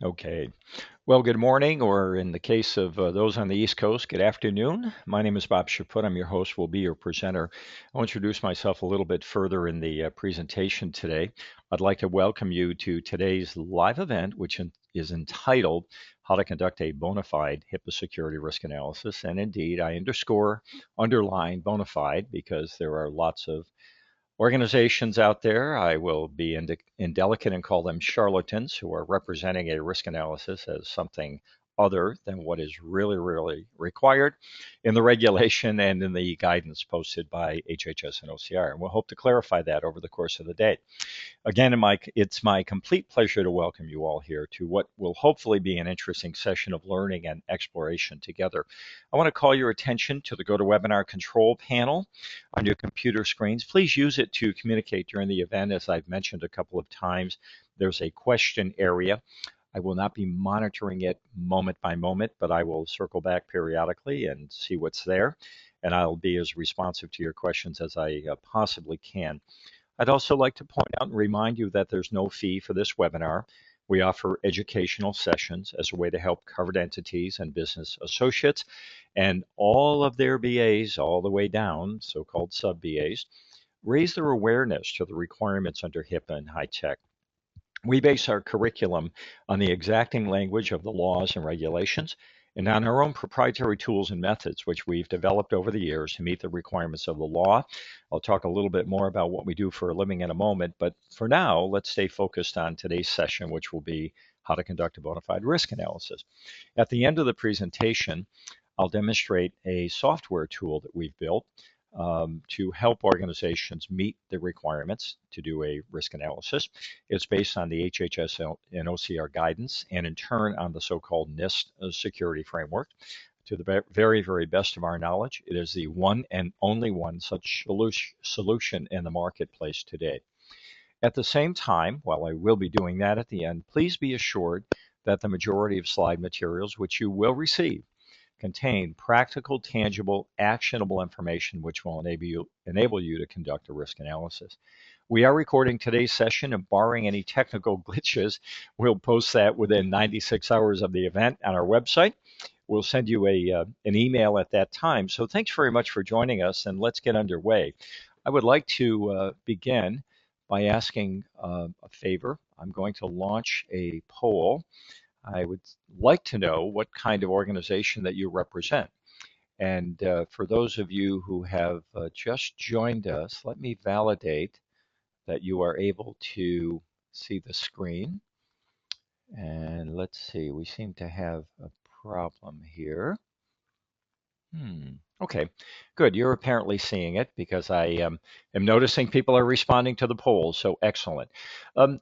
Okay. Well, good morning, or in the case of those on the East Coast, good afternoon. My name is Bob Chaput. I'm your host, will be your presenter. I'll introduce myself a little bit further in the presentation today. I'd like to welcome you to today's live event, which is entitled How to Conduct a Bona Fide HIPAA Security Risk Analysis. And indeed, I underline bona fide because there are lots of organizations out there. I will be indelicate and call them charlatans who are representing a risk analysis as something other than what is really required in the regulation and in the guidance posted by HHS and OCR. And we'll hope to clarify that over the course of the day. Again, it's my complete pleasure to welcome you all here to what will hopefully be an interesting session of learning and exploration together. I want to call your attention to the GoToWebinar control panel on your computer screens. Please use it to communicate during the event. As I've mentioned a couple of times, there's a question area. I will not be monitoring it moment by moment, but I will circle back periodically and see what's there. And I'll be as responsive to your questions as I possibly can. I'd also like to point out and remind you that there's no fee for this webinar. We offer educational sessions as a way to help covered entities and business associates and all of their BAs all the way down, so-called sub-BAs, raise their awareness to the requirements under HIPAA and high tech. We base our curriculum on the exacting language of the laws and regulations and on our own proprietary tools and methods, which we've developed over the years to meet the requirements of the law. I'll talk a little bit more about what we do for a living in a moment, but for now, let's stay focused on today's session, which will be how to conduct a bona fide risk analysis. At the end of the presentation, I'll demonstrate a software tool that we've built to help organizations meet the requirements to do a risk analysis. It's based on the HHS and OCR guidance and in turn on the so-called NIST security framework. To the very best of our knowledge, it is the one and only one such solution in the marketplace today. At the same time, while I will be doing that at the end, please be assured that the majority of slide materials which you will receive contain practical, tangible, actionable information which will enable you to conduct a risk analysis. We are recording today's session, and barring any technical glitches, we'll post that within 96 hours of the event on our website. We'll send you an email at that time. So thanks very much for joining us, and let's get underway. I would like to begin by asking a favor. I'm going to launch a poll. I would like to know what kind of organization that you represent. And for those of you who have just joined us, let me validate that you are able to see the screen. And let's see, we seem to have a problem here. Okay, good. You're apparently seeing it because I am noticing people are responding to the poll, so excellent.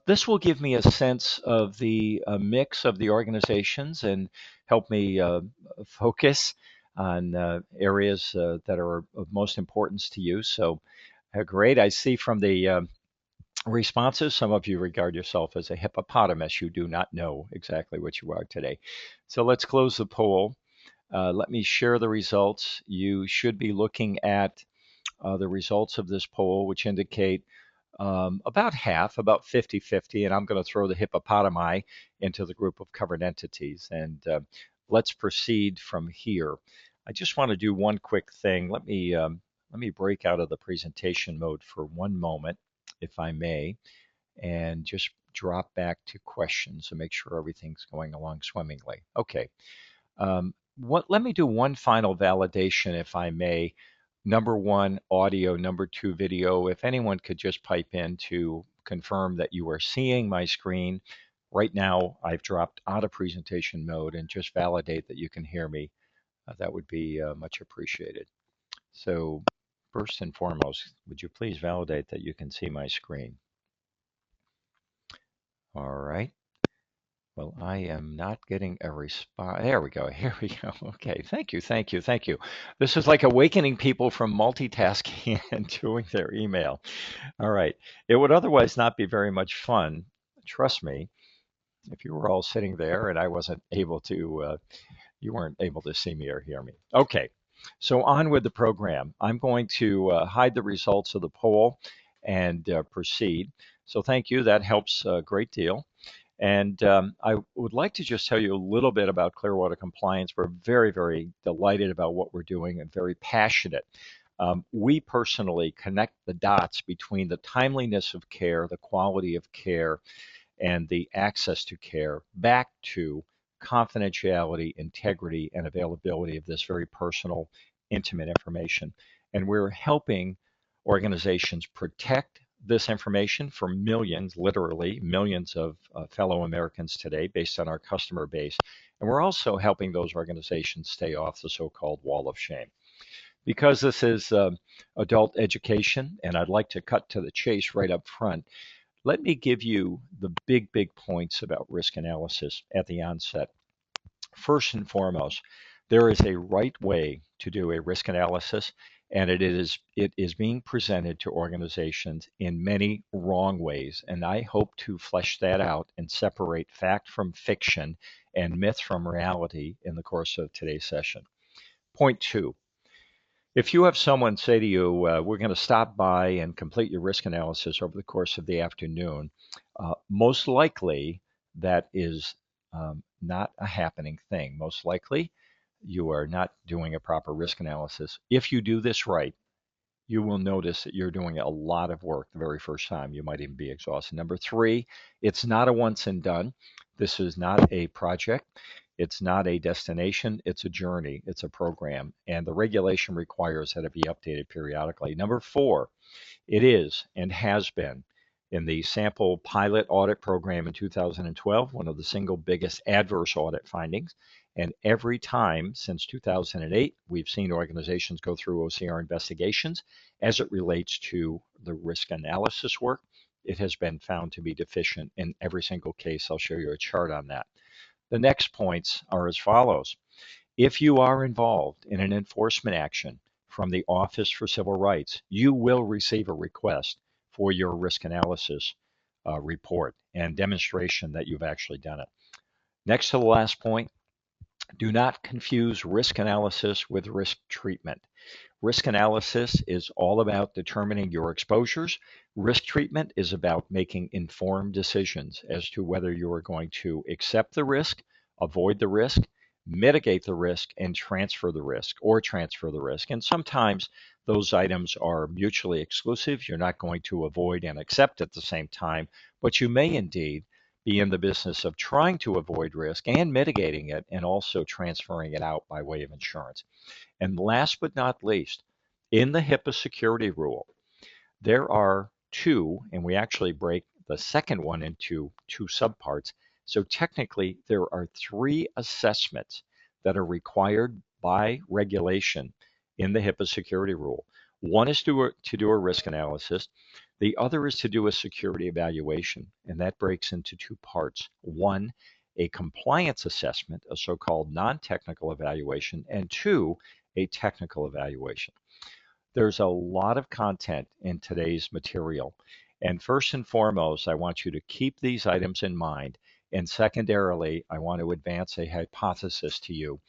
This will give me a sense of the mix of the organizations and help me focus on areas that are of most importance to you. So great. I see from the responses, some of you regard yourself as a hippopotamus. You do not know exactly what you are today. So let's close the poll. Let me share the results. You should be looking at the results of this poll, which indicate about half, about 50-50, and I'm going to throw the hippopotami into the group of covered entities. And let's proceed from here. I just want to do one quick thing. Let me break out of the presentation mode for one moment, if I may, and just drop back to questions and make sure everything's going along swimmingly. Okay. Let me do one final validation, if I may. Number one, audio. Number two, video. If anyone could just pipe in to confirm that you are seeing my screen. Right now, I've dropped out of presentation mode and just validate that you can hear me. That would be much appreciated. So first and foremost, would you please validate that you can see my screen? All right. Well, I am not getting a response. There we go. Here we go. Okay. Thank you. This is like awakening people from multitasking and doing their email. All right. It would otherwise not be very much fun, trust me, if you were all sitting there and I wasn't able to, you weren't able to see me or hear me. Okay. So on with the program. I'm going to hide the results of the poll and proceed. So thank you. That helps a great deal. And I would like to just tell you a little bit about Clearwater Compliance. We're very, very delighted about what we're doing and very passionate. We personally connect the dots between the timeliness of care, the quality of care, and the access to care back to confidentiality, integrity, and availability of this very personal, intimate information. And we're helping organizations protect this information for millions, literally millions of fellow Americans today based on our customer base. And we're also helping those organizations stay off the so-called wall of shame. Because this is adult education, and I'd like to cut to the chase right up front, let me give you the big points about risk analysis at the onset. First and foremost, there is a right way to do a risk analysis, and it is being presented to organizations in many wrong ways. And I hope to flesh that out and separate fact from fiction and myth from reality in the course of today's session. Point two, if you have someone say to you, we're going to stop by and complete your risk analysis over the course of the afternoon, most likely that is not a happening thing. Most likely you are not doing a proper risk analysis. If you do this right, you will notice that you're doing a lot of work the very first time. You might even be exhausted. Number three, it's not a once and done. This is not a project. It's not a destination. It's a journey. It's a program. And the regulation requires that it be updated periodically. Number four, it is and has been in the sample pilot audit program in 2012, one of the single biggest adverse audit findings. And every time since 2008, we've seen organizations go through OCR investigations as it relates to the risk analysis work. It has been found to be deficient in every single case. I'll show you a chart on that. The next points are as follows. If you are involved in an enforcement action from the Office for Civil Rights, you will receive a request for your risk analysis report and demonstration that you've actually done it. Next to the last point, do not confuse risk analysis with risk treatment. Risk analysis is all about determining your exposures. Risk treatment is about making informed decisions as to whether you are going to accept the risk, avoid the risk, mitigate the risk, and transfer the risk or transfer the risk. And sometimes those items are mutually exclusive. You're not going to avoid and accept at the same time, but you may indeed be in the business of trying to avoid risk and mitigating it and also transferring it out by way of insurance. And last but not least, in the HIPAA security rule, there are two, and we actually break the second one into two subparts. So technically, there are three assessments that are required by regulation in the HIPAA security rule. One is to do a risk analysis. The other is to do a security evaluation, and that breaks into two parts. One, a compliance assessment, a so-called non-technical evaluation, and two, a technical evaluation. There's a lot of content in today's material. And first and foremost, I want you to keep these items in mind. And secondarily, I want to advance a hypothesis to you,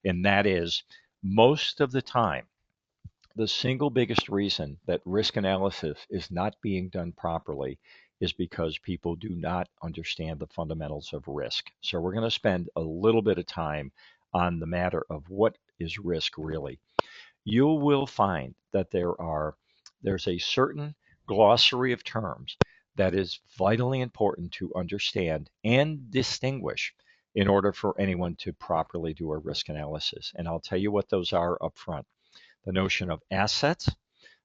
and that is most of the time, the single biggest reason that risk analysis is not being done properly is because people do not understand the fundamentals of risk. So we're going to spend a little bit of time on the matter of what is risk really. You will find that there's a certain glossary of terms that is vitally important to understand and distinguish in order for anyone to properly do a risk analysis. And I'll tell you what those are up front. The notion of assets,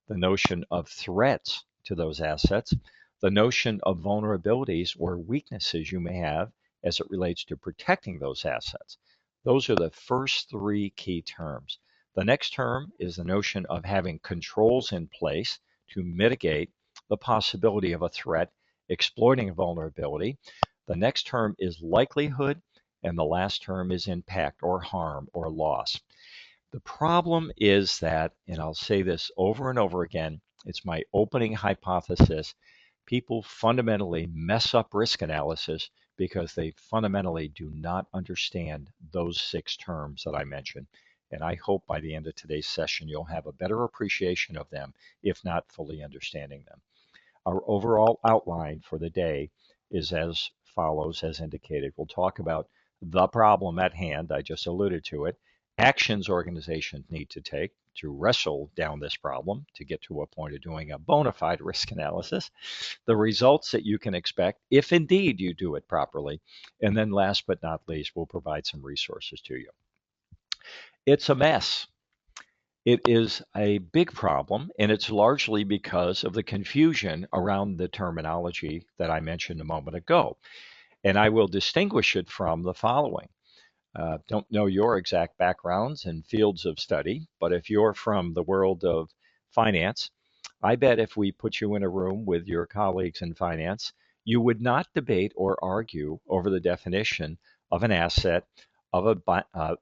the notion of threats to those assets, the notion of vulnerabilities or weaknesses you may have as it relates to protecting those assets. Those are the first three key terms. The next term is the notion of having controls in place to mitigate the possibility of a threat exploiting a vulnerability. The next term is likelihood, and the last term is impact or harm or loss. The problem is that, and I'll say this over and over again, it's my opening hypothesis, people fundamentally mess up risk analysis because they fundamentally do not understand those six terms that I mentioned. And I hope by the end of today's session, you'll have a better appreciation of them, if not fully understanding them. Our overall outline for the day is as follows as indicated. We'll talk about the problem at hand. I just alluded to it. Actions organizations need to take to wrestle down this problem to get to a point of doing a bona fide risk analysis, the results that you can expect if indeed you do it properly, and then last but not least, we'll provide some resources to you. It's a mess. It is a big problem, and it's largely because of the confusion around the terminology that I mentioned a moment ago. And I will distinguish it from the following. Don't know your exact backgrounds and fields of study, but if you're from the world of finance, I bet if we put you in a room with your colleagues in finance, you would not debate or argue over the definition of an asset, of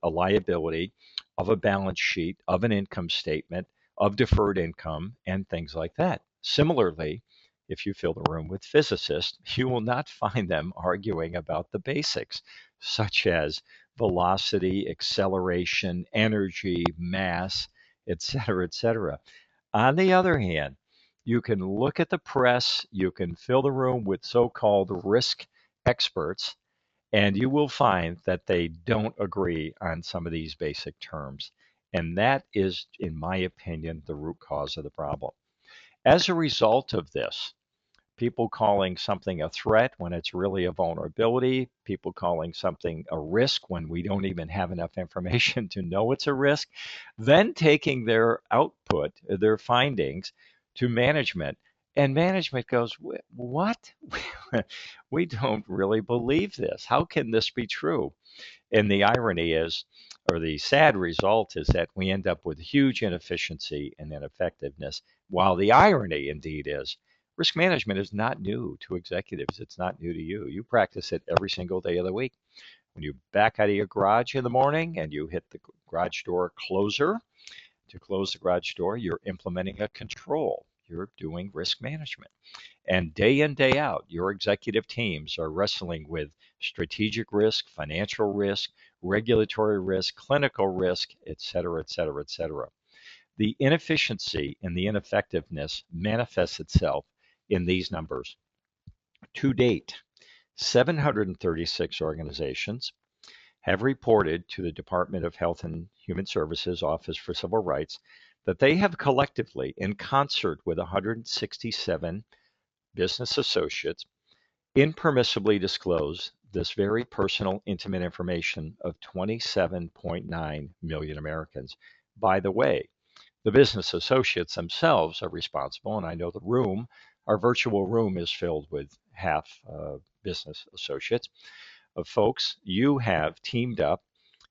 a liability, of a balance sheet, of an income statement, of deferred income, and things like that. Similarly, if you fill the room with physicists, you will not find them arguing about the basics, such as velocity, acceleration, energy, mass, et cetera, et cetera. On the other hand, you can look at the press, you can fill the room with so-called risk experts, and you will find that they don't agree on some of these basic terms. And that is, in my opinion, the root cause of the problem. As a result of this, people calling something a threat when it's really a vulnerability, people calling something a risk when we don't even have enough information to know it's a risk, then taking their output, their findings to management. And management goes, what? We don't really believe this. How can this be true? And the irony is, or the sad result is that we end up with huge inefficiency and ineffectiveness, while the irony indeed is risk management is not new to executives. It's not new to you. You practice it every single day of the week. When you back out of your garage in the morning and you hit the garage door closer to close the garage door, you're implementing a control. You're doing risk management. And day in, day out, your executive teams are wrestling with strategic risk, financial risk, regulatory risk, clinical risk, et cetera, et cetera, et cetera. The inefficiency and the ineffectiveness manifests itself in these numbers. To date, 736 organizations have reported to the Department of Health and Human Services Office for Civil Rights that they have collectively, in concert with 167 business associates, impermissibly disclosed this very personal, intimate information of 27.9 million Americans. By the way, the business associates themselves are responsible, and I know the room, our virtual room, is filled with half business associates. Folks, you have teamed up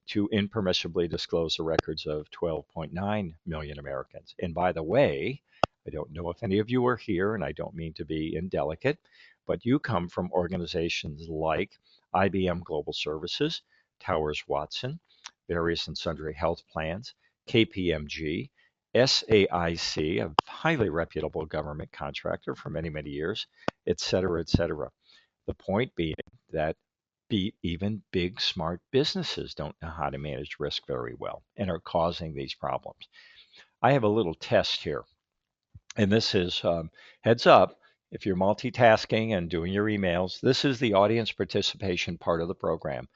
to impermissibly disclose the records of 12.9 million Americans. And by the way, I don't know if any of you are here, and I don't mean to be indelicate, but you come from organizations like IBM Global Services, Towers Watson, various and sundry health plans, KPMG, SAIC, a highly reputable government contractor for many, many years, et cetera, et cetera. The point being that even big, smart businesses don't know how to manage risk very well and are causing these problems. I have a little test here, and this is heads up. If you're multitasking and doing your emails, this is the audience participation part of the program.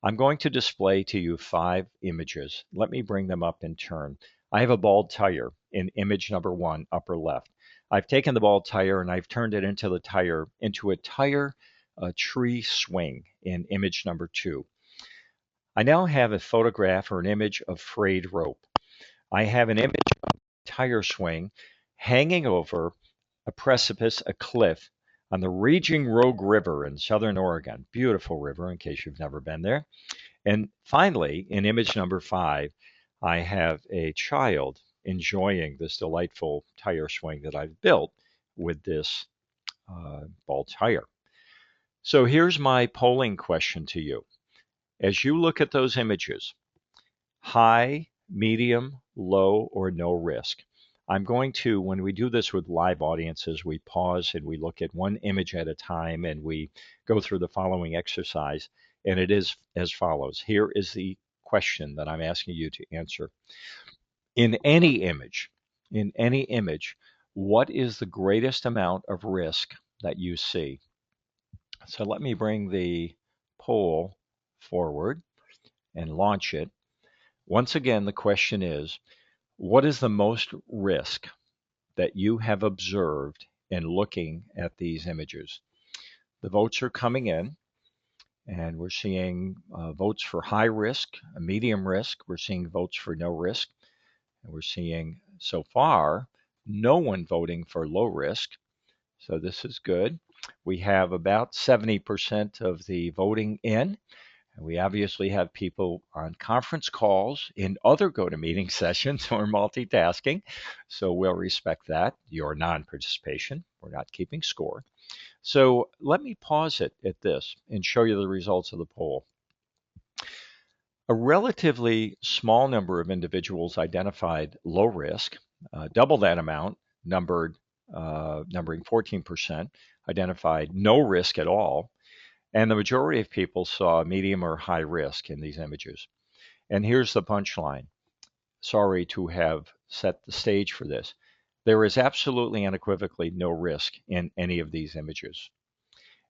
I'm going to display to you 5 images. Let me bring them up in turn. I have a bald tire in image number 1, upper left. I've taken the bald tire and I've turned it into a tire tree swing in image number 2. I now have a photograph or an image of frayed rope. I have an image of a tire swing hanging over a precipice, a cliff on the raging Rogue River in southern Oregon. Beautiful river in case you've never been there. And finally, in image number 5, I have a child enjoying this delightful tire swing that I've built with this ball tire. So here's my polling question to you. As you look at those images, high, medium, low, or no risk, I'm going to, when we do this with live audiences, we pause and we look at one image at a time and we go through the following exercise. And it is as follows. Here is the question that I'm asking you to answer. In any image, what is the greatest amount of risk that you see? So let me bring the poll forward and launch it. Once again, the question is, what is the most risk that you have observed in looking at these images? The votes are coming in, and we're seeing votes for high risk, medium risk. We're seeing votes for no risk. And we're seeing so far no one voting for low risk. So this is good. We have about 70% of the voting in. And we obviously have people on conference calls in other GoToMeeting sessions or multitasking. So we'll respect that, your non-participation. We're not keeping score. So let me pause it at this and show you the results of the poll. A relatively small number of individuals identified low risk, double that amount, numbering 14%, identified no risk at all, and the majority of people saw medium or high risk in these images. And here's the punchline. Sorry to have set the stage for this. There is absolutely unequivocally no risk in any of these images.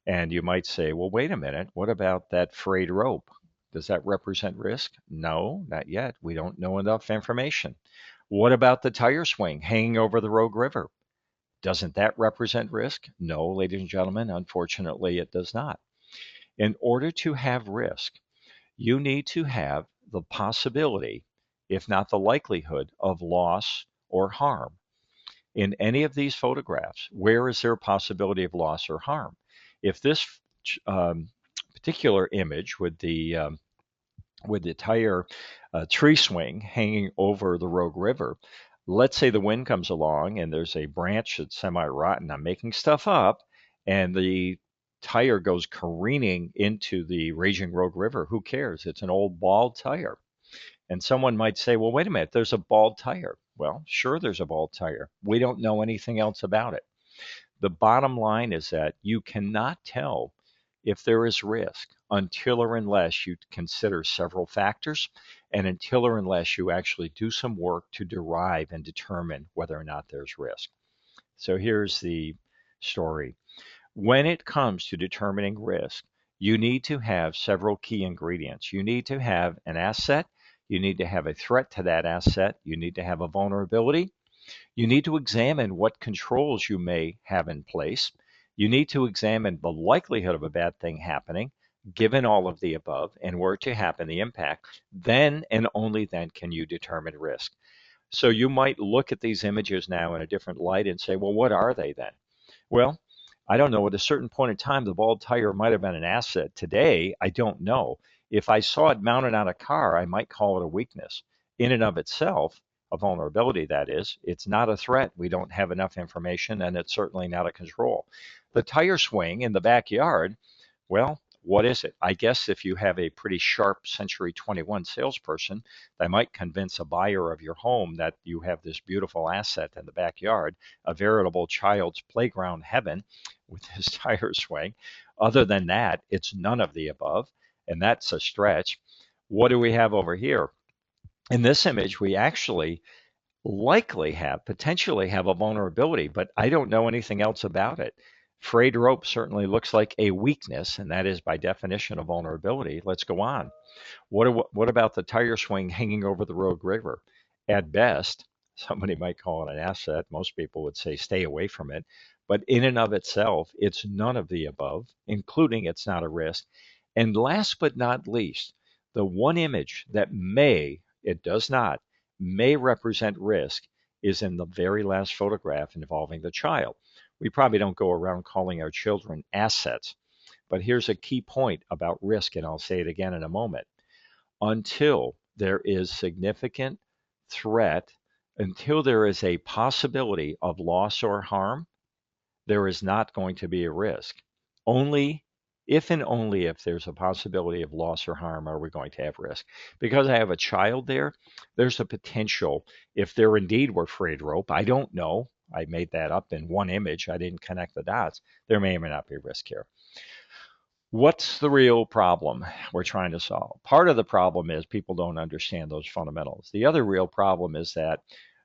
And you might say, well, wait a minute, what about that frayed rope? Does that represent risk? No, not yet. We don't know enough information. What about the tire swing hanging over the Rogue River? Doesn't that represent risk? No, ladies and gentlemen, unfortunately, it does not. In order to have risk, you need to have the possibility, if not the likelihood, of loss or harm. In any of these photographs, where is there a possibility of loss or harm? If this particular image with the tire tree swing hanging over the Rogue River, let's say the wind comes along and there's a branch that's semi-rotten, I'm making stuff up, and the tire goes careening into the raging Rogue River, who cares? It's an old bald tire. And someone might say, well, wait a minute, there's a bald tire. Well, sure, there's a bald tire. We don't know anything else about it. The bottom line is that you cannot tell if there is risk until or unless you consider several factors and until or unless you actually do some work to derive and determine whether or not there's risk. So here's the story. When it comes to determining risk, you need to have several key ingredients. You need to have an asset. You need to have a threat to that asset. You need to have a vulnerability. You need to examine what controls you may have in place. You need to examine the likelihood of a bad thing happening, given all of the above, and were it to happen, the impact. Then and only then can you determine risk. So you might look at these images now in a different light and say, well, what are they then? Well, I don't know. At a certain point in time, the bald tire might have been an asset. Today, I don't know. If I saw it mounted on a car, I might call it a weakness. In and of itself, a vulnerability, that is, it's not a threat. We don't have enough information, and it's certainly not a control. The tire swing in the backyard, well, what is it? I guess if you have a pretty sharp Century 21 salesperson, they might convince a buyer of your home that you have this beautiful asset in the backyard, a veritable child's playground heaven with this tire swing. Other than that, it's none of the above, and that's a stretch. What do we have over here? In this image, we actually potentially have a vulnerability, but I don't know anything else about it. Frayed rope certainly looks like a weakness, and that is by definition a vulnerability. Let's go on. What about the tire swing hanging over the Rogue River? At best, somebody might call it an asset. Most people would say stay away from it. But in and of itself, it's none of the above, including it's not a risk. And last but not least, the one image that it does not, may represent risk is in the very last photograph involving the child. We probably don't go around calling our children assets, but here's a key point about risk, and I'll say it again in a moment. Until there is significant threat, until there is a possibility of loss or harm, there is not going to be a risk. Only if and only if there's a possibility of loss or harm are we going to have risk. Because I have a child there, there's a potential, if there indeed were frayed rope, I don't know, I made that up in one image, I didn't connect the dots, there may or may not be risk here. What's the real problem we're trying to solve? Part of the problem is people don't understand those fundamentals. The other real problem is that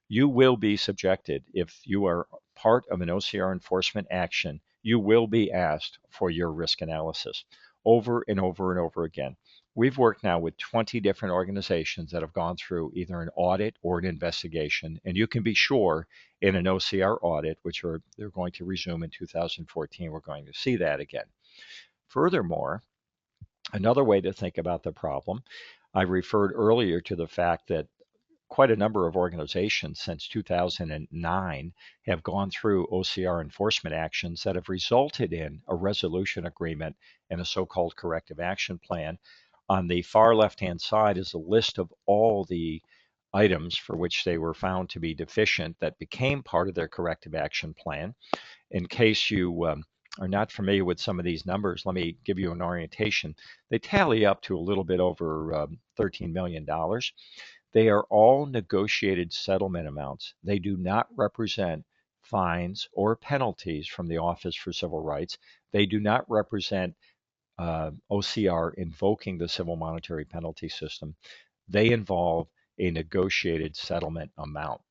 you will be subjected, if you are part of an OCR enforcement action, you will be asked for your risk analysis over and over and over again. We've worked now with 20 different organizations that have gone through either an audit or an investigation, and you can be sure in an OCR audit, which they're going to resume in 2014, we're going to see that again. Furthermore, another way to think about the problem, I referred earlier to the fact that quite a number of organizations since 2009 have gone through OCR enforcement actions that have resulted in a resolution agreement and a so-called corrective action plan. On the far left-hand side is a list of all the items for which they were found to be deficient that became part of their corrective action plan. In case you are not familiar with some of these numbers, let me give you an orientation. They tally up to a little bit over $13 million. They are all negotiated settlement amounts. They do not represent fines or penalties from the Office for Civil Rights. They do not represent OCR invoking the civil monetary penalty system. They involve a negotiated settlement amount.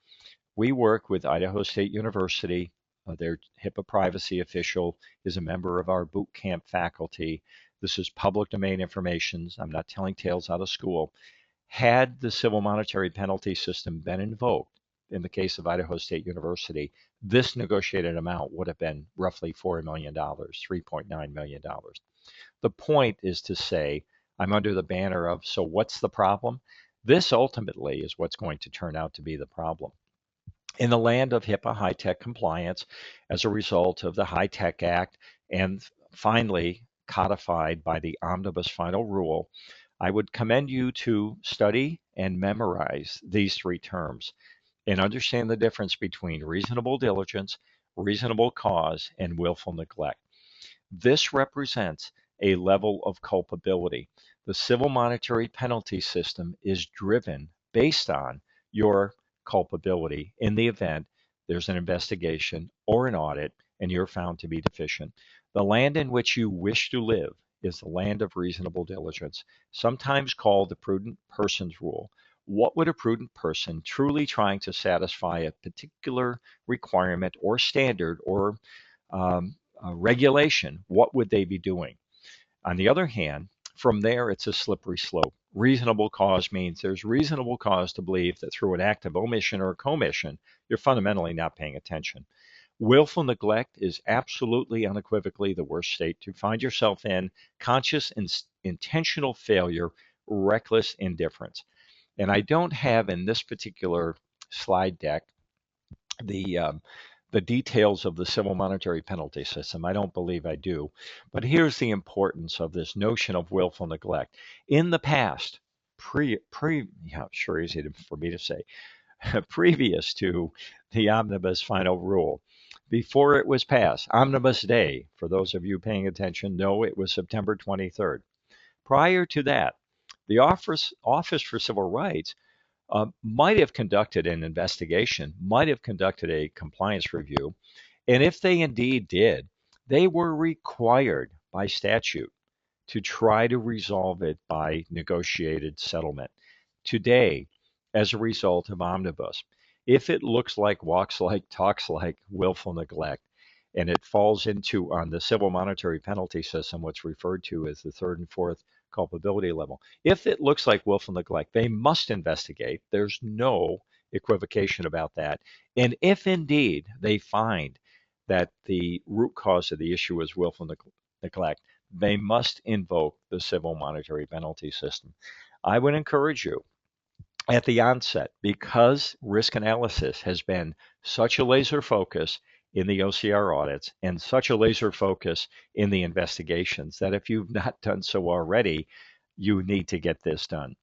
We work with Idaho State University. Their HIPAA privacy official is a member of our boot camp faculty. This is public domain information. I'm not telling tales out of school. Had the civil monetary penalty system been invoked, in the case of Idaho State University, this negotiated amount would have been roughly $4 million, $3.9 million. The point is to say, I'm under the banner of, so what's the problem? This ultimately is what's going to turn out to be the problem. In the land of HIPAA high-tech compliance, as a result of the High-Tech Act and finally codified by the Omnibus Final Rule, I would commend you to study and memorize these three terms and understand the difference between reasonable diligence, reasonable cause, and willful neglect. This represents a level of culpability. The civil monetary penalty system is driven based on your culpability in the event there's an investigation or an audit and you're found to be deficient. The land in which you wish to live is the land of reasonable diligence, sometimes called the prudent person's rule. What would a prudent person truly trying to satisfy a particular requirement or standard or regulation, what would they be doing? On the other hand, from there, it's a slippery slope. Reasonable cause means there's reasonable cause to believe that through an act of omission or commission, you're fundamentally not paying attention. Willful neglect is absolutely unequivocally the worst state to find yourself in: conscious and intentional failure, reckless indifference. And I don't have in this particular slide deck the the details of the civil monetary penalty system. I don't believe I do. But here's the importance of this notion of willful neglect. In the past, sure easy for me to say, previous to the Omnibus Final Rule, before it was passed, Omnibus Day, for those of you paying attention, know it was September 23rd. Prior to that, the Office for Civil Rights might have conducted an investigation, might have conducted a compliance review, and if they indeed did, they were required by statute to try to resolve it by negotiated settlement. Today, as a result of Omnibus, if it looks like, walks like, talks like willful neglect, and it falls into, on the civil monetary penalty system, what's referred to as the third and fourth culpability level. If it looks like willful neglect, they must investigate. There's no equivocation about that. And if indeed they find that the root cause of the issue is willful neglect, they must invoke the civil monetary penalty system. I would encourage you at the onset, because risk analysis has been such a laser focus in the OCR audits and such a laser focus in the investigations, that if you've not done so already, you need to get this done.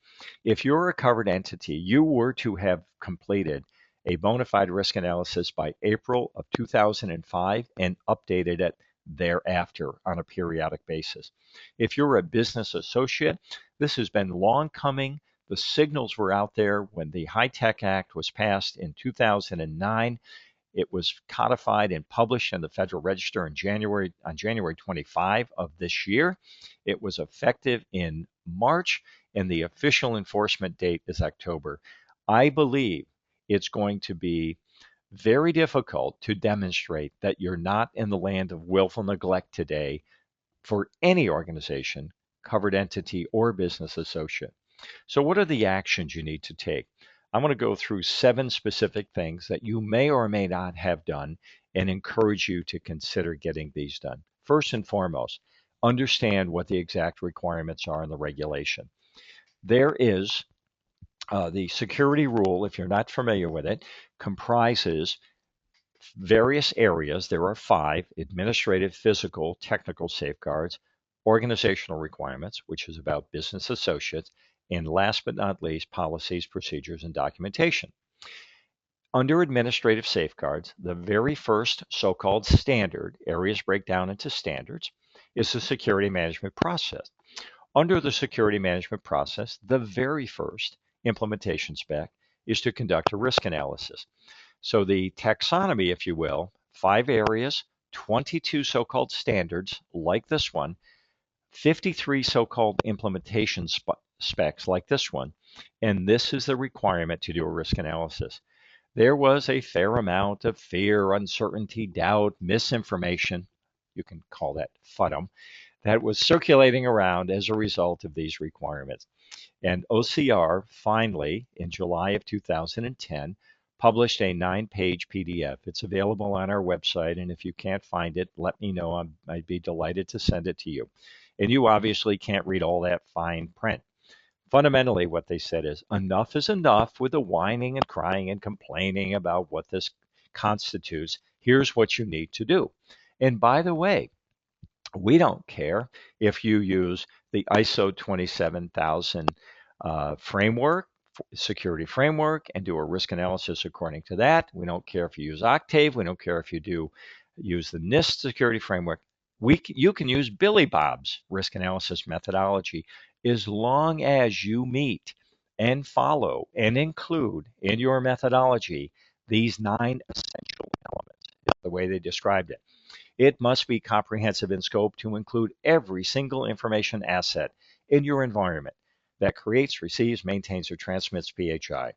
If you're a covered entity, you were to have completed a bona fide risk analysis by April of 2005 and updated it thereafter on a periodic basis. If you're a business associate, this has been long coming. The signals were out there when the High-Tech Act was passed in 2009. It was codified and published in the Federal Register on January 25 of this year. It was effective in March, and the official enforcement date is October. I believe it's going to be Very difficult to demonstrate that you're not in the land of willful neglect today for any organization, covered entity, or business associate. So, what are the actions you need to take? I'm going to go through 7 specific things that you may or may not have done and encourage you to consider getting these done. First and foremost, understand what the exact requirements are in the regulation. There is the security rule, if you're not familiar with it, comprises various areas. There are 5: administrative, physical, technical safeguards, organizational requirements, which is about business associates, and last but not least, policies, procedures, and documentation. Under administrative safeguards, the very first so-called standard, areas break down into standards, is the security management process. Under the security management process, the very first implementation spec is to conduct a risk analysis. So the taxonomy, if you will, 5 areas, 22 so-called standards like this one, 53 so-called implementation specs like this one, and this is the requirement to do a risk analysis. There was a fair amount of fear, uncertainty, doubt, misinformation, you can call that FUDM, that was circulating around as a result of these requirements. And OCR finally, in July of 2010, published a 9-page PDF. It's available on our website, and if you can't find it, let me know. I'd be delighted to send it to you. And you obviously can't read all that fine print. Fundamentally, what they said is enough with the whining and crying and complaining about what this constitutes. Here's what you need to do. And by the way, we don't care if you use the ISO 27000 framework, security framework, and do a risk analysis according to that. We don't care if you use Octave. We don't care if you use the NIST security framework. You can use Billy Bob's risk analysis methodology as long as you meet and follow and include in your methodology these 9 essential elements, is the way they described it. It must be comprehensive in scope to include every single information asset in your environment that creates, receives, maintains, or transmits PHI.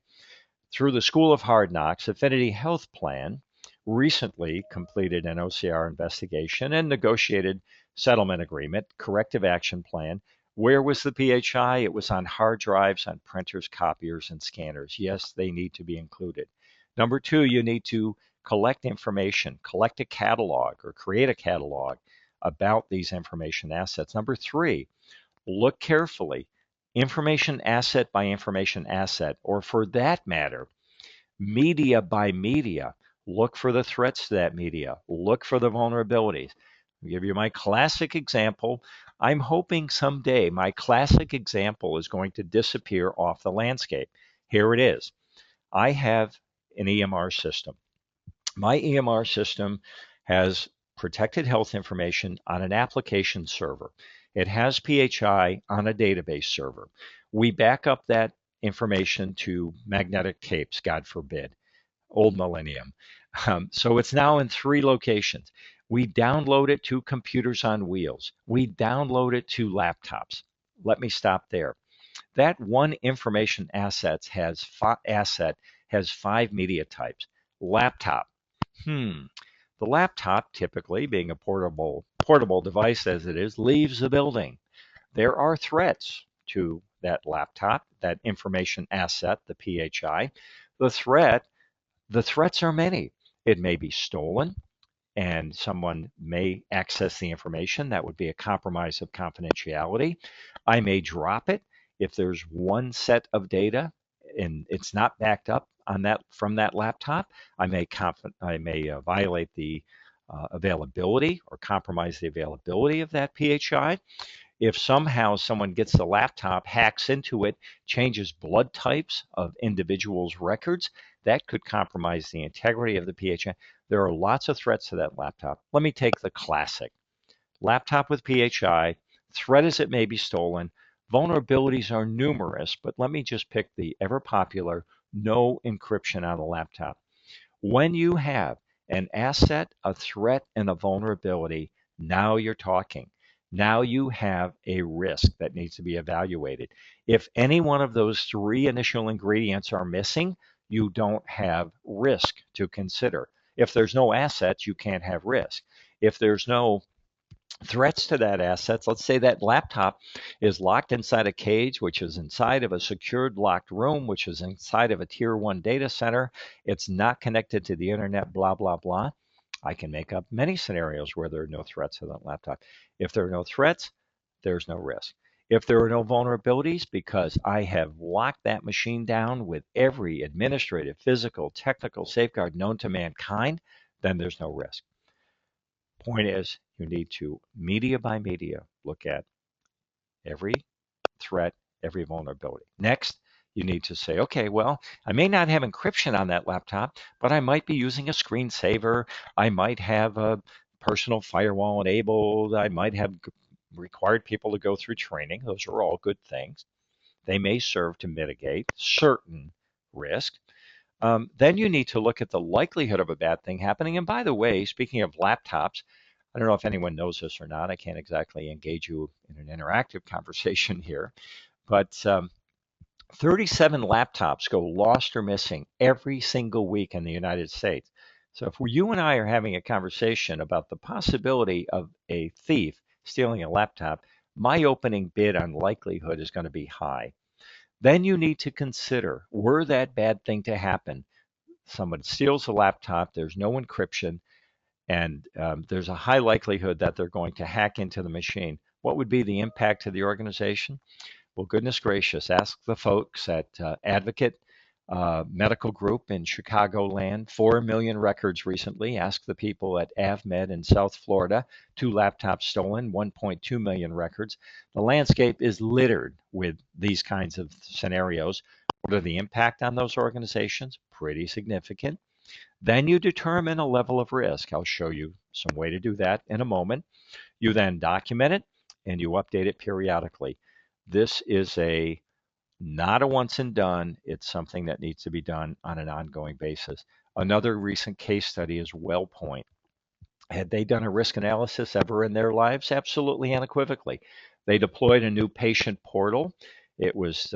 Through the School of Hard Knocks, Affinity Health Plan recently completed an OCR investigation and negotiated settlement agreement, corrective action plan. Where was the PHI? It was on hard drives, on printers, copiers, and scanners. Yes, they need to be included. Number 2, you need to collect information, collect a catalog or create a catalog about these information assets. Number 3, look carefully, information asset by information asset, or for that matter, media by media. Look for the threats to that media. Look for the vulnerabilities. I'll give you my classic example. I'm hoping someday my classic example is going to disappear off the landscape. Here it is. I have an EMR system. My EMR system has protected health information on an application server. It has PHI on a database server. We back up that information to magnetic tapes, God forbid, old millennium. So it's now in 3 locations. We download it to computers on wheels. We download it to laptops. Let me stop there. That one information asset has 5 media types. Laptop. The laptop, typically being a portable device as it is, leaves the building. There are threats to that laptop, that information asset, the PHI. The threats are many. It may be stolen, and someone may access the information. That would be a compromise of confidentiality. I may drop it if there's one set of data and it's not backed up on that from that laptop. I may violate the availability or compromise the availability of that PHI. If somehow someone gets the laptop, hacks into it, changes blood types of individuals' records, that could compromise the integrity of the PHI. There are lots of threats to that laptop. Let me take the classic. Laptop with PHI, threat as it may be stolen. Vulnerabilities are numerous, but let me just pick the ever popular no encryption on the laptop. When you have an asset, a threat, and a vulnerability, now you're talking. Now you have a risk that needs to be evaluated. If any one of those 3 initial ingredients are missing, you don't have risk to consider. If there's no assets, you can't have risk. If there's no threats to that asset, let's say that laptop is locked inside a cage, which is inside of a secured locked room, which is inside of a tier one data center. It's not connected to the internet, blah, blah, blah. I can make up many scenarios where there are no threats to that laptop. If there are no threats, there's no risk. If there are no vulnerabilities because I have locked that machine down with every administrative, physical, technical safeguard known to mankind, then there's no risk. Point is, you need to, media by media, look at every threat, every vulnerability. Next, you need to say, okay, well, I may not have encryption on that laptop, but I might be using a screensaver. I might have a personal firewall enabled. I might have required people to go through training. Those are all good things. They may serve to mitigate certain risk. Then you need to look at the likelihood of a bad thing happening. And by the way, speaking of laptops, I don't know if anyone knows this or not. I can't exactly engage you in an interactive conversation here, but 37 laptops go lost or missing every single week in the United States. So if you and I are having a conversation about the possibility of a thief stealing a laptop, my opening bid on likelihood is going to be high. Then you need to consider, were that bad thing to happen, someone steals a laptop, there's no encryption, and there's a high likelihood that they're going to hack into the machine. What would be the impact to the organization? Well, goodness gracious, ask the folks at Advocate Medical Group in Chicagoland, 4 million records recently. Ask the people at AvMed in South Florida, 2 laptops stolen, 1.2 million records. The landscape is littered with these kinds of scenarios. What are the impact on those organizations? Pretty significant. Then you determine a level of risk. I'll show you some way to do that in a moment. You then document it and you update it periodically. This is not a once and done. It's something that needs to be done on an ongoing basis. Another recent case study is WellPoint. Had they done a risk analysis ever in their lives? Absolutely unequivocally. They deployed a new patient portal. It was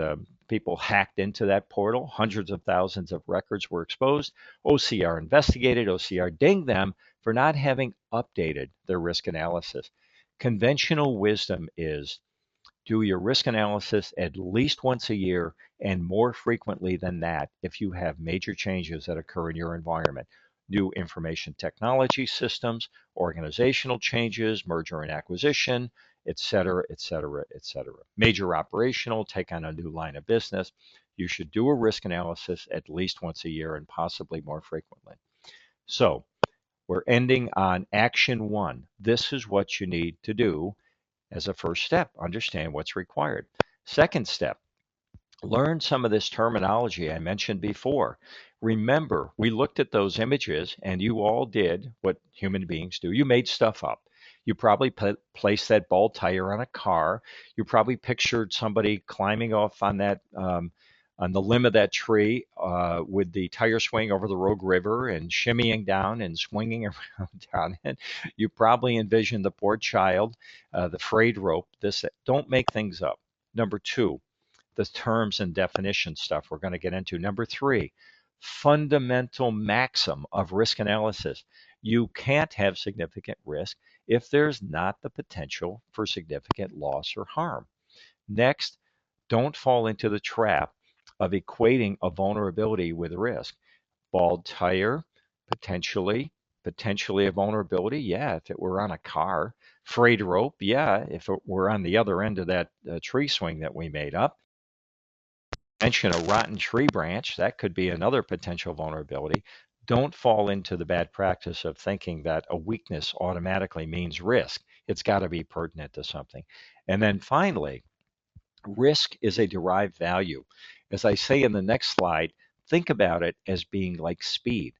people hacked into that portal. Hundreds of thousands of records were exposed. OCR investigated. OCR dinged them for not having updated their risk analysis. Conventional wisdom is do your risk analysis at least once a year and more frequently than that if you have major changes that occur in your environment. New information technology systems, organizational changes, merger and acquisition, et cetera, et cetera, et cetera. Major operational, take on a new line of business. You should do a risk analysis at least once a year and possibly more frequently. So we're ending on action one. This is what you need to do as a first step. Understand what's required. Second step, learn some of this terminology I mentioned before. Remember, we looked at those images and you all did what human beings do. You made stuff up. You probably placed that bald tire on a car. You probably pictured somebody climbing off on that on the limb of that tree with the tire swing over the Rogue River and shimmying down and swinging around down it. You probably envisioned the poor child, the frayed rope. This don't make things up. Number two, the terms and definition stuff we're going to get into. Number three, fundamental maxim of risk analysis. You can't have significant risk if there's not the potential for significant loss or harm. Next, don't fall into the trap of equating a vulnerability with risk. Bald tire, potentially, potentially a vulnerability. Yeah, if it were on a car. Frayed rope. Yeah, if it were on the other end of that tree swing that we made up. Mention a rotten tree branch, that could be another potential vulnerability. Don't fall into the bad practice of thinking that a weakness automatically means risk. It's got to be pertinent to something. And then finally, risk is a derived value. As I say in the next slide, think about it as being like speed.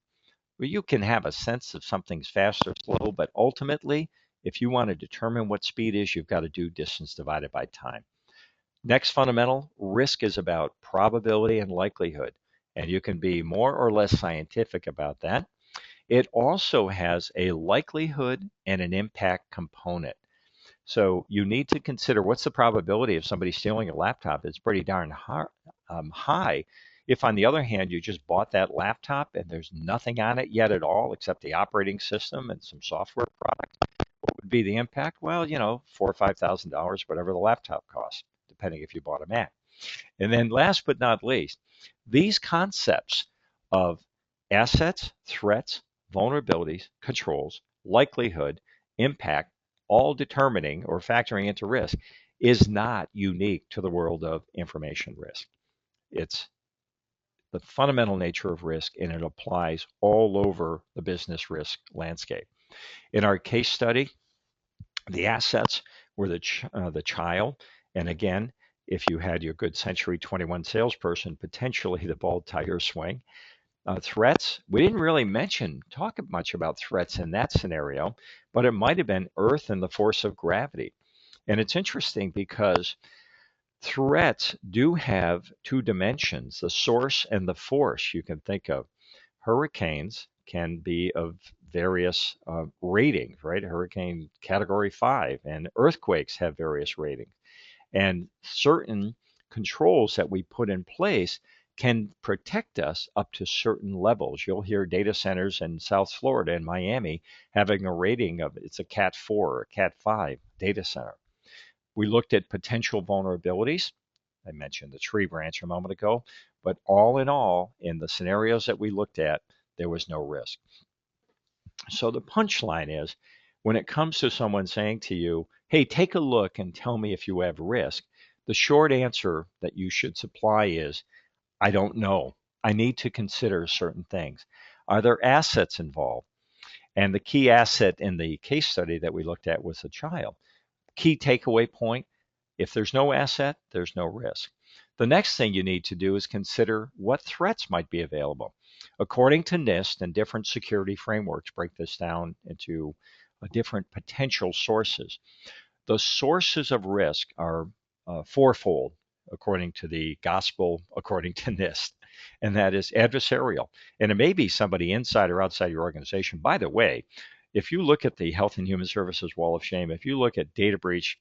Well, you can have a sense of something's fast or slow, but ultimately, if you want to determine what speed is, you've got to do distance divided by time. Next fundamental, risk is about probability and likelihood, and you can be more or less scientific about that. It also has a likelihood and an impact component. So you need to consider what's the probability of somebody stealing a laptop. It's pretty darn high. If, on the other hand, you just bought that laptop and there's nothing on it yet at all except the operating system and some software product, what would be the impact? Well, $4,000 or $5,000, whatever the laptop costs, depending if you bought a Mac. And then last but not least, these concepts of assets, threats, vulnerabilities, controls, likelihood, impact, all determining or factoring into risk is not unique to the world of information risk. It's the fundamental nature of risk, and it applies all over the business risk landscape. In our case study, the assets were the child, and again, if you had your good Century 21 salesperson, potentially the bald tiger swing. Threats, we didn't really talk much about threats in that scenario, but it might have been Earth and the force of gravity. And it's interesting because threats do have two dimensions, the source and the force. You can think of hurricanes can be of various ratings, right? Hurricane category 5, and earthquakes have various ratings. And certain controls that we put in place can protect us up to certain levels. You'll hear data centers in South Florida and Miami having a rating of it's a Cat 4 or Cat 5 data center. We looked at potential vulnerabilities. I mentioned the tree branch a moment ago, but all in all, in the scenarios that we looked at, there was no risk. So the punchline is, when it comes to someone saying to you, hey, take a look and tell me if you have risk, the short answer that you should supply is, I don't know. I need to consider certain things. Are there assets involved? And the key asset in the case study that we looked at was a child. Key takeaway point, if there's no asset, there's no risk. The next thing you need to do is consider what threats might be available. According to NIST, and different security frameworks break this down into different potential sources. The sources of risk are fourfold, according to the gospel, according to NIST, and that is adversarial. And it may be somebody inside or outside your organization. By the way, if you look at the Health and Human Services Wall of Shame, if you look at data breach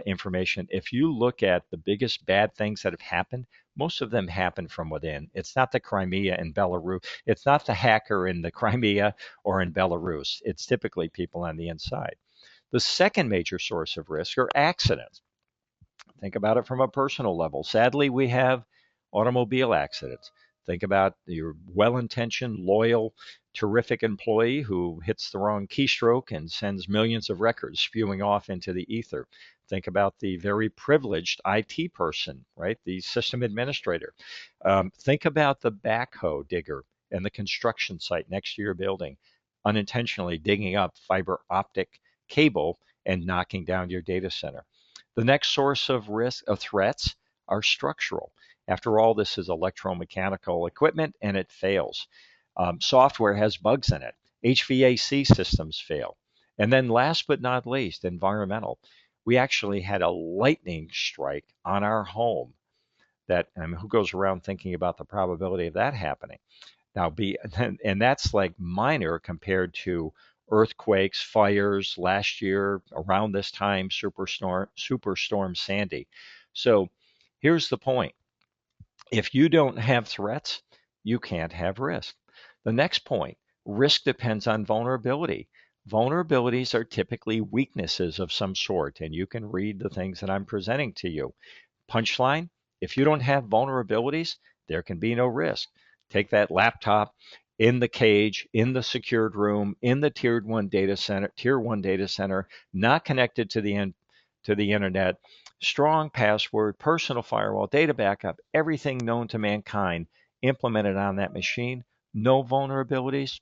information, if you look at the biggest bad things that have happened, most of them happen from within. It's not the Crimea and Belarus. It's not the hacker in the Crimea or in Belarus. It's typically people on the inside. The second major source of risk are accidents. Think about it from a personal level. Sadly, we have automobile accidents. Think about your well-intentioned, loyal, terrific employee who hits the wrong keystroke and sends millions of records spewing off into the ether. Think about the very privileged IT person, right? The system administrator. Think about the backhoe digger and the construction site next to your building, unintentionally digging up fiber optic cable and knocking down your data center. The next source of risk of threats are structural. After all, this is electromechanical equipment and it fails. Software has bugs in it. HVAC systems fail. And then last but not least, environmental. We actually had a lightning strike on our home that, who goes around thinking about the probability of that happening? Now, and that's like minor compared to earthquakes, fires last year around this time, Superstorm Sandy. So here's the point. If you don't have threats, you can't have risk. The next point, risk depends on vulnerability. Vulnerabilities are typically weaknesses of some sort, and you can read the things that I'm presenting to you. Punchline, if you don't have vulnerabilities, there can be no risk. Take that laptop in the cage, in the secured room, in the tier one data center, not connected to the internet, strong password, personal firewall, data backup, everything known to mankind implemented on that machine, no vulnerabilities,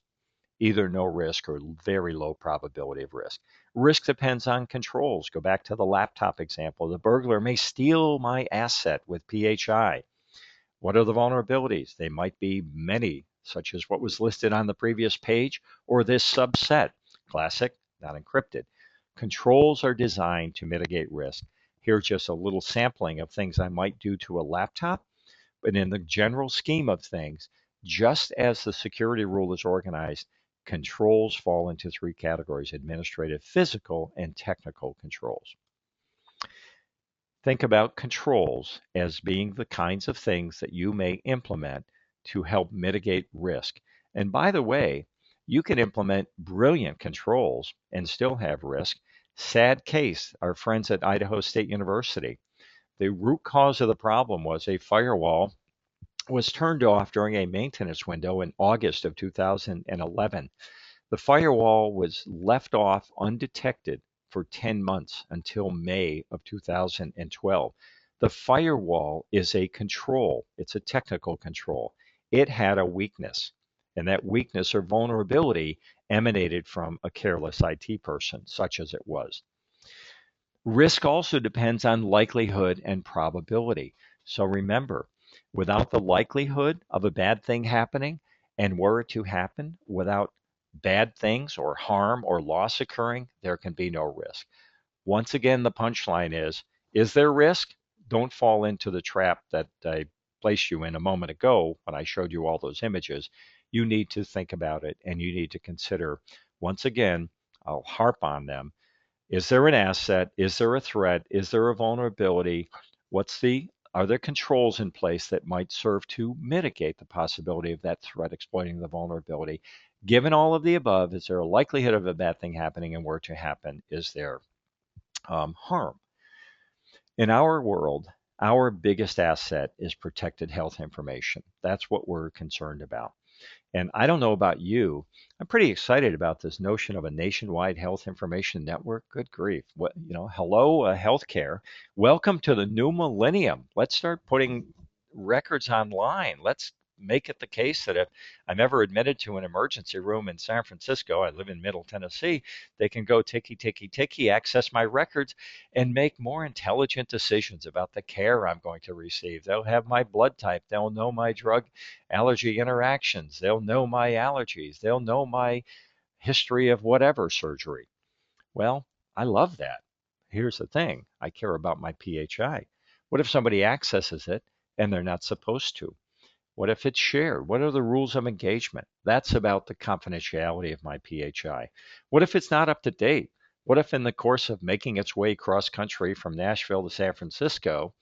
either no risk or very low probability of risk. Risk depends on controls. Go back to the laptop example. The burglar may steal my asset with PHI. What are the vulnerabilities? They might be many, such as what was listed on the previous page, or this subset, classic, not encrypted. Controls are designed to mitigate risk. Here's just a little sampling of things I might do to a laptop, but in the general scheme of things, just as the security rule is organized, controls fall into three categories: administrative, physical, and technical controls. Think about controls as being the kinds of things that you may implement to help mitigate risk. And by the way, you can implement brilliant controls and still have risk. Sad case, our friends at Idaho State University. The root cause of the problem was a firewall was turned off during a maintenance window in August of 2011. The firewall was left off undetected for 10 months until May of 2012. The firewall is a control, it's a technical control. It had a weakness, and that weakness or vulnerability emanated from a careless IT person, such as it was. Risk also depends on likelihood and probability. So remember, without the likelihood of a bad thing happening, and were it to happen, without bad things or harm or loss occurring, there can be no risk. Once again, the punchline is there risk? Don't fall into the trap that I placed you in a moment ago when I showed you all those images. You need to think about it and you need to consider, once again, I'll harp on them. Is there an asset? Is there a threat? Is there a vulnerability? Are there controls in place that might serve to mitigate the possibility of that threat exploiting the vulnerability? Given all of the above, is there a likelihood of a bad thing happening, and were to happen, is there harm? In our world, our biggest asset is protected health information. That's what we're concerned about. And I don't know about you, I'm pretty excited about this notion of a nationwide health information network. Good grief. Hello, healthcare. Welcome to the new millennium. Let's start putting records online. Let's make it the case that if I'm ever admitted to an emergency room in San Francisco, I live in Middle Tennessee, they can go ticky, access my records and make more intelligent decisions about the care I'm going to receive. They'll have my blood type. They'll know my drug allergy interactions. They'll know my allergies. They'll know my history of whatever surgery. Well, I love that. Here's the thing, I care about my PHI. What if somebody accesses it and they're not supposed to? What if it's shared? What are the rules of engagement? That's about the confidentiality of my PHI. What if it's not up to date? What if in the course of making its way cross country from Nashville to San Francisco,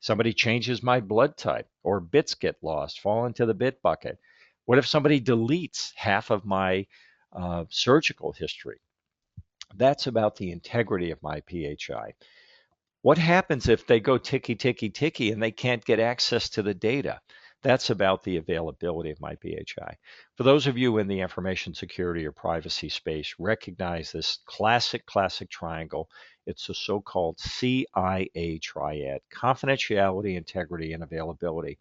somebody changes my blood type or bits get lost, fall into the bit bucket? What if somebody deletes half of my surgical history? That's about the integrity of my PHI. What happens if they go ticky, and they can't get access to the data? That's about the availability of my PHI. For those of you in the information security or privacy space, recognize this classic triangle. It's the so-called CIA triad: confidentiality, integrity, and availability.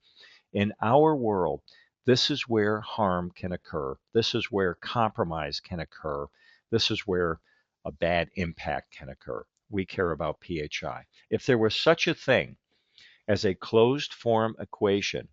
In our world, this is where harm can occur. This is where compromise can occur. This is where a bad impact can occur. We care about PHI. If there was such a thing as a closed form equation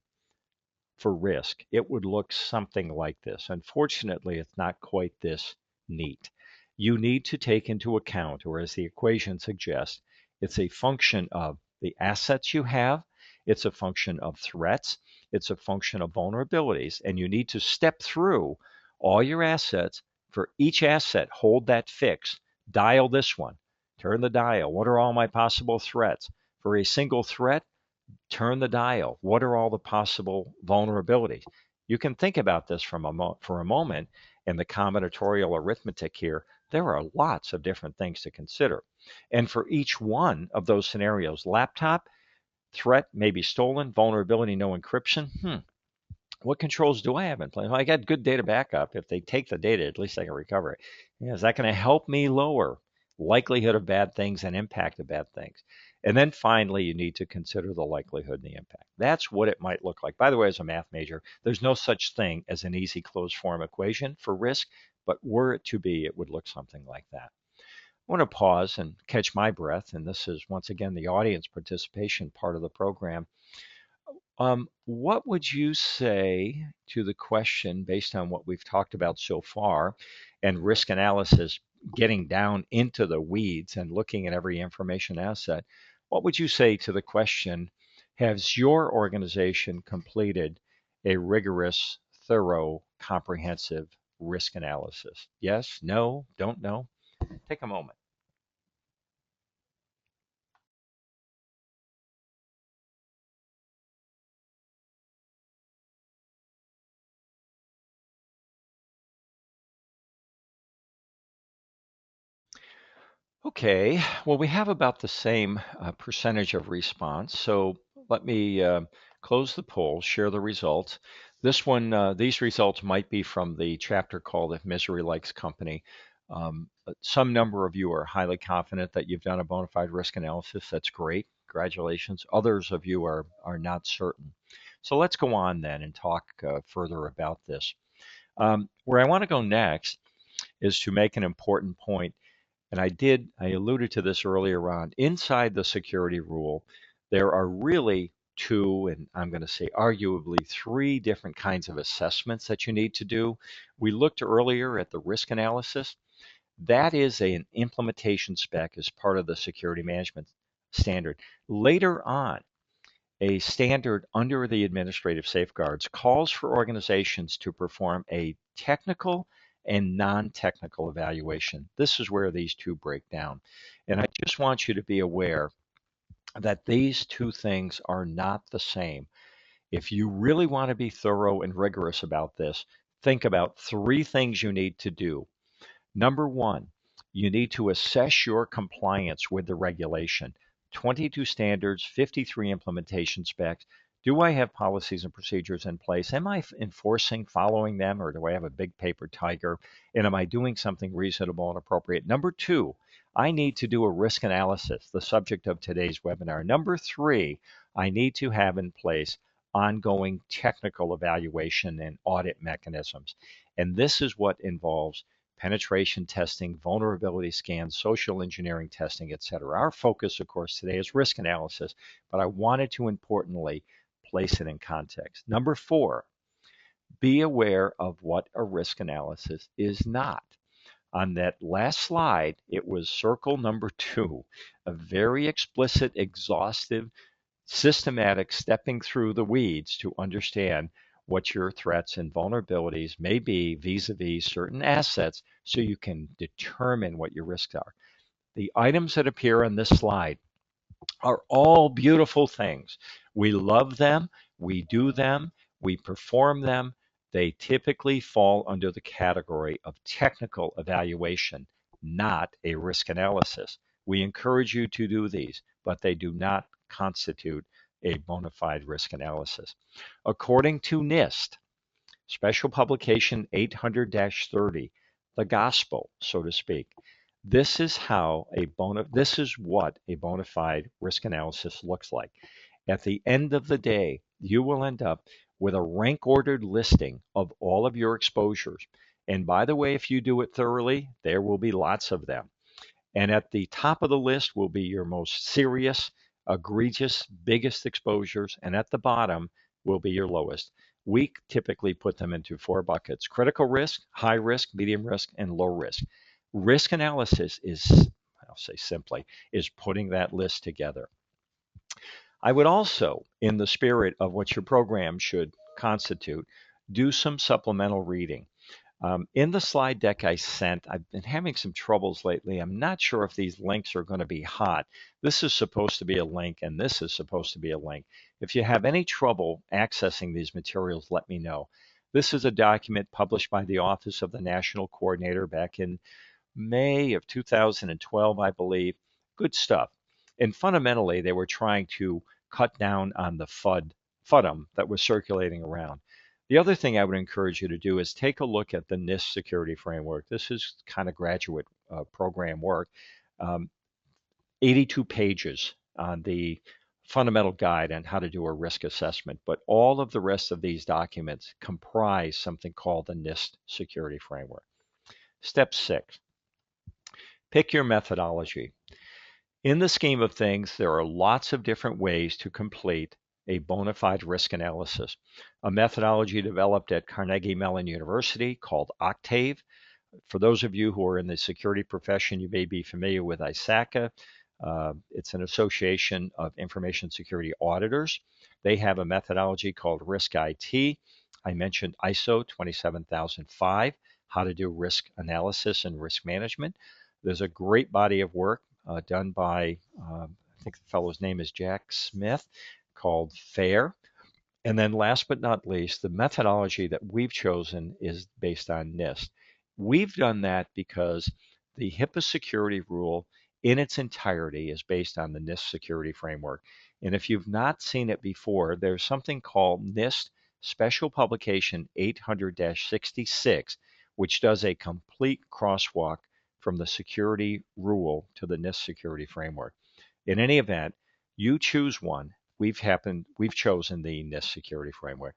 for risk, it would look something like this. Unfortunately, it's not quite this neat. You need to take into account, or as the equation suggests, it's a function of the assets you have, it's a function of threats, it's a function of vulnerabilities, and you need to step through all your assets. For each asset, hold that fix, dial this one, turn the dial. What are all my possible threats? For a single threat, turn the dial. What are all the possible vulnerabilities? You can think about this for a moment in the combinatorial arithmetic here. There are lots of different things to consider. And for each one of those scenarios, laptop, threat may be stolen, vulnerability, no encryption. What controls do I have in place? Well, I got good data backup. If they take the data, at least I can recover it. Yeah, is that going to help me lower likelihood of bad things and impact of bad things? And then finally, you need to consider the likelihood and the impact. That's what it might look like. By the way, as a math major, there's no such thing as an easy closed form equation for risk, but were it to be, it would look something like that. I want to pause and catch my breath, and this is once again the audience participation part of the program. What would you say to the question based on what we've talked about so far and risk analysis, getting down into the weeds and looking at every information asset? What would you say to the question, has your organization completed a rigorous, thorough, comprehensive risk analysis? Yes, no, don't know? Take a moment. Okay, well, we have about the same percentage of response. So let me close the poll, share the results. These results might be from the chapter called If Misery Likes Company. Some number of you are highly confident that you've done a bona fide risk analysis. That's great. Congratulations. Others of you are not certain. So let's go on then and talk further about this. Where I want to go next is to make an important point, and I alluded to this earlier on. Inside the security rule, there are really two, and I'm going to say arguably three different kinds of assessments that you need to do. We looked earlier at the risk analysis. That is an implementation spec as part of the security management standard. Later on, a standard under the administrative safeguards calls for organizations to perform a technical and non-technical evaluation. This is where these two break down. And I just want you to be aware that these two things are not the same. If you really want to be thorough and rigorous about this, think about three things you need to do. Number one, you need to assess your compliance with the regulation. 22 standards, 53 implementation specs. Do I have policies and procedures in place? Am I enforcing, following them, or do I have a big paper tiger? And am I doing something reasonable and appropriate? Number two, I need to do a risk analysis, the subject of today's webinar. Number three, I need to have in place ongoing technical evaluation and audit mechanisms. And this is what involves penetration testing, vulnerability scans, social engineering testing, et cetera. Our focus, of course, today is risk analysis, but I wanted to importantly place it in context. Number four, be aware of what a risk analysis is not. On that last slide, it was circle number two, a very explicit, exhaustive, systematic stepping through the weeds to understand what your threats and vulnerabilities may be vis-a-vis certain assets so you can determine what your risks are. The items that appear on this slide are all beautiful things. We love them, we do them, we perform them. They typically fall under the category of technical evaluation, not a risk analysis. We encourage you to do these, but they do not constitute a bona fide risk analysis. According to NIST, Special Publication 800-30, the gospel, so to speak, this is what a bona fide risk analysis looks like. At the end of the day, you will end up with a rank ordered listing of all of your exposures. And by the way, if you do it thoroughly, there will be lots of them. And at the top of the list will be your most serious, egregious, biggest exposures. And at the bottom will be your lowest. We typically put them into four buckets: critical risk, high risk, medium risk, and low risk. Risk analysis is, I'll say simply, is putting that list together. I would also, in the spirit of what your program should constitute, do some supplemental reading. In the slide deck I sent, I've been having some troubles lately. I'm not sure if these links are going to be hot. This is supposed to be a link, and this is supposed to be a link. If you have any trouble accessing these materials, let me know. This is a document published by the Office of the National Coordinator back in May of 2012, I believe. Good stuff. And fundamentally, they were trying to cut down on the FUDM that was circulating around. The other thing I would encourage you to do is take a look at the NIST security framework. This is kind of graduate program work. 82 pages on the fundamental guide on how to do a risk assessment, but all of the rest of these documents comprise something called the NIST security framework. Step 6, pick your methodology. In the scheme of things, there are lots of different ways to complete a bona fide risk analysis. A methodology developed at Carnegie Mellon University called Octave. For those of you who are in the security profession, you may be familiar with ISACA. It's an association of information security auditors. They have a methodology called Risk IT. I mentioned ISO 27005, how to do risk analysis and risk management. There's a great body of work done by, I think the fellow's name is Jack Smith, called FAIR. And then last but not least, the methodology that we've chosen is based on NIST. We've done that because the HIPAA security rule in its entirety is based on the NIST security framework. And if you've not seen it before, there's something called NIST Special Publication 800-66, which does a complete crosswalk from the security rule to the NIST security framework. In any event, you choose one. We've chosen the NIST security framework.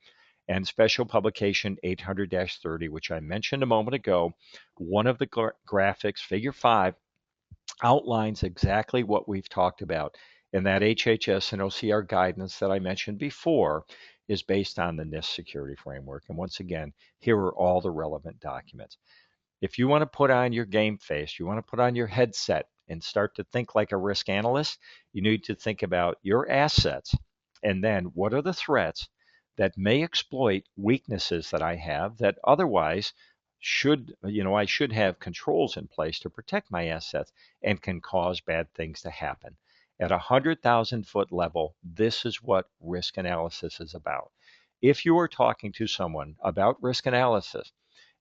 And Special Publication 800-30, which I mentioned a moment ago, one of the graphics, figure 5, outlines exactly what we've talked about. And that HHS and OCR guidance that I mentioned before is based on the NIST security framework. And once again, here are all the relevant documents. If you want to put on your game face, you want to put on your headset and start to think like a risk analyst, you need to think about your assets and then what are the threats that may exploit weaknesses that I have that otherwise I should have controls in place to protect my assets and can cause bad things to happen. At a 100,000-foot level, this is what risk analysis is about. If you are talking to someone about risk analysis,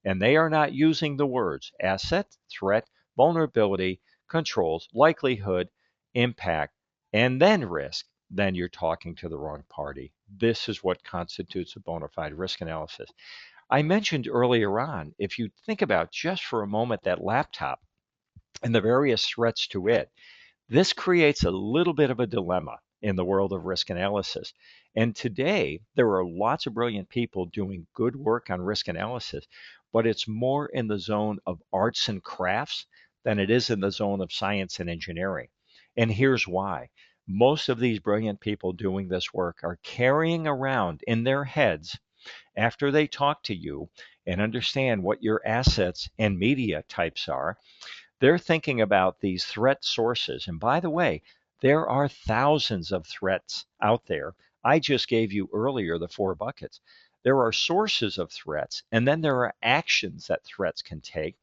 and they are not using the words asset, threat, vulnerability, controls, likelihood, impact, and then risk, then you're talking to the wrong party. This is what constitutes a bona fide risk analysis. I mentioned earlier on, if you think about just for a moment that laptop and the various threats to it, this creates a little bit of a dilemma in the world of risk analysis. And today, there are lots of brilliant people doing good work on risk analysis, but it's more in the zone of arts and crafts than it is in the zone of science and engineering. And here's why. Most of these brilliant people doing this work are carrying around in their heads, after they talk to you and understand what your assets and media types are, they're thinking about these threat sources. And by the way, there are thousands of threats out there. I just gave you earlier the 4 buckets. There are sources of threats, and then there are actions that threats can take.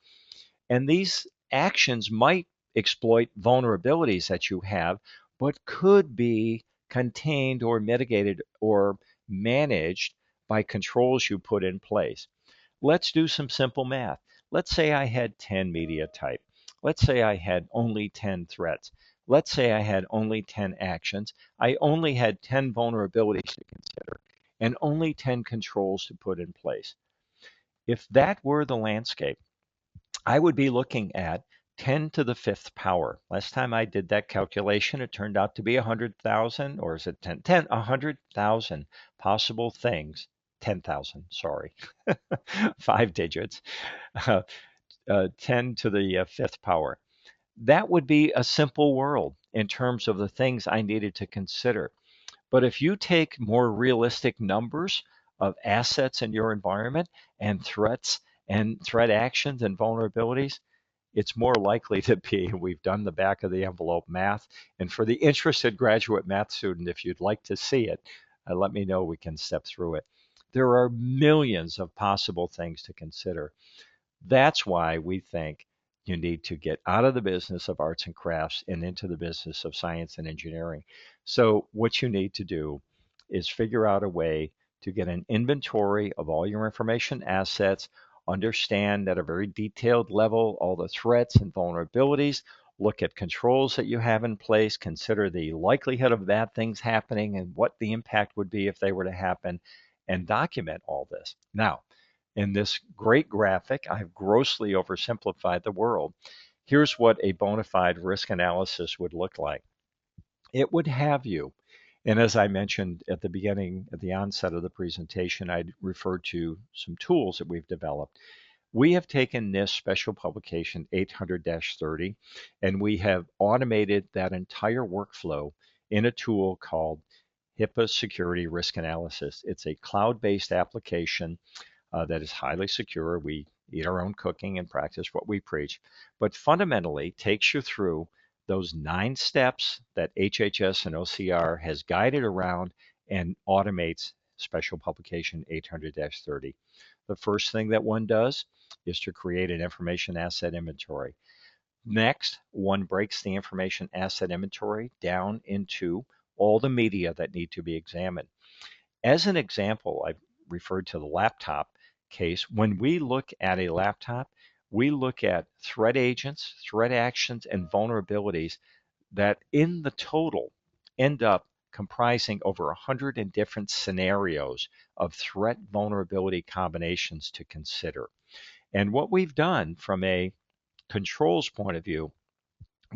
And these actions might exploit vulnerabilities that you have, but could be contained or mitigated or managed by controls you put in place. Let's do some simple math. Let's say I had 10 media type. Let's say I had only 10 threats. Let's say I had only 10 actions. I only had 10 vulnerabilities to consider and only 10 controls to put in place. If that were the landscape, I would be looking at 10 to the fifth power. Last time I did that calculation, it turned out to be 100,000, or is it 10? 100,000 possible things. 10,000, sorry, 5 digits, uh, 10 to the fifth power. That would be a simple world in terms of the things I needed to consider. But if you take more realistic numbers of assets in your environment and threats and threat actions and vulnerabilities, it's more likely to be we've done the back of the envelope math. And for the interested graduate math student, if you'd like to see it, let me know. We can step through it. There are millions of possible things to consider. That's why we think you need to get out of the business of arts and crafts and into the business of science and engineering. So, what you need to do is figure out a way to get an inventory of all your information assets, understand at a very detailed level all the threats and vulnerabilities, look at controls that you have in place, consider the likelihood of bad things happening and what the impact would be if they were to happen, and document all this. Now, in this great graphic, I've grossly oversimplified the world. Here's what a bona fide risk analysis would look like. It would have you, and as I mentioned at the beginning, at the onset of the presentation, I referred to some tools that we've developed. We have taken NIST Special Publication 800-30 and we have automated that entire workflow in a tool called HIPAA Security Risk Analysis. It's a cloud-based application that is highly secure. We eat our own cooking and practice what we preach, but fundamentally takes you through those 9 steps that HHS and OCR has guided around and automates Special Publication 800-30. The first thing that one does is to create an information asset inventory. Next, one breaks the information asset inventory down into all the media that need to be examined. As an example, I referred to the laptop case. When we look at a laptop, We look at threat agents, threat actions, and vulnerabilities that in the total end up comprising over 100 different scenarios of threat vulnerability combinations to consider. And what we've done from a controls point of view,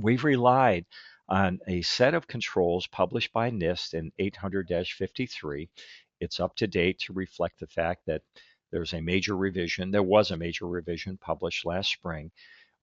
we've relied on a set of controls published by NIST in 800-53. It's up to date to reflect the fact that there was a major revision published last spring.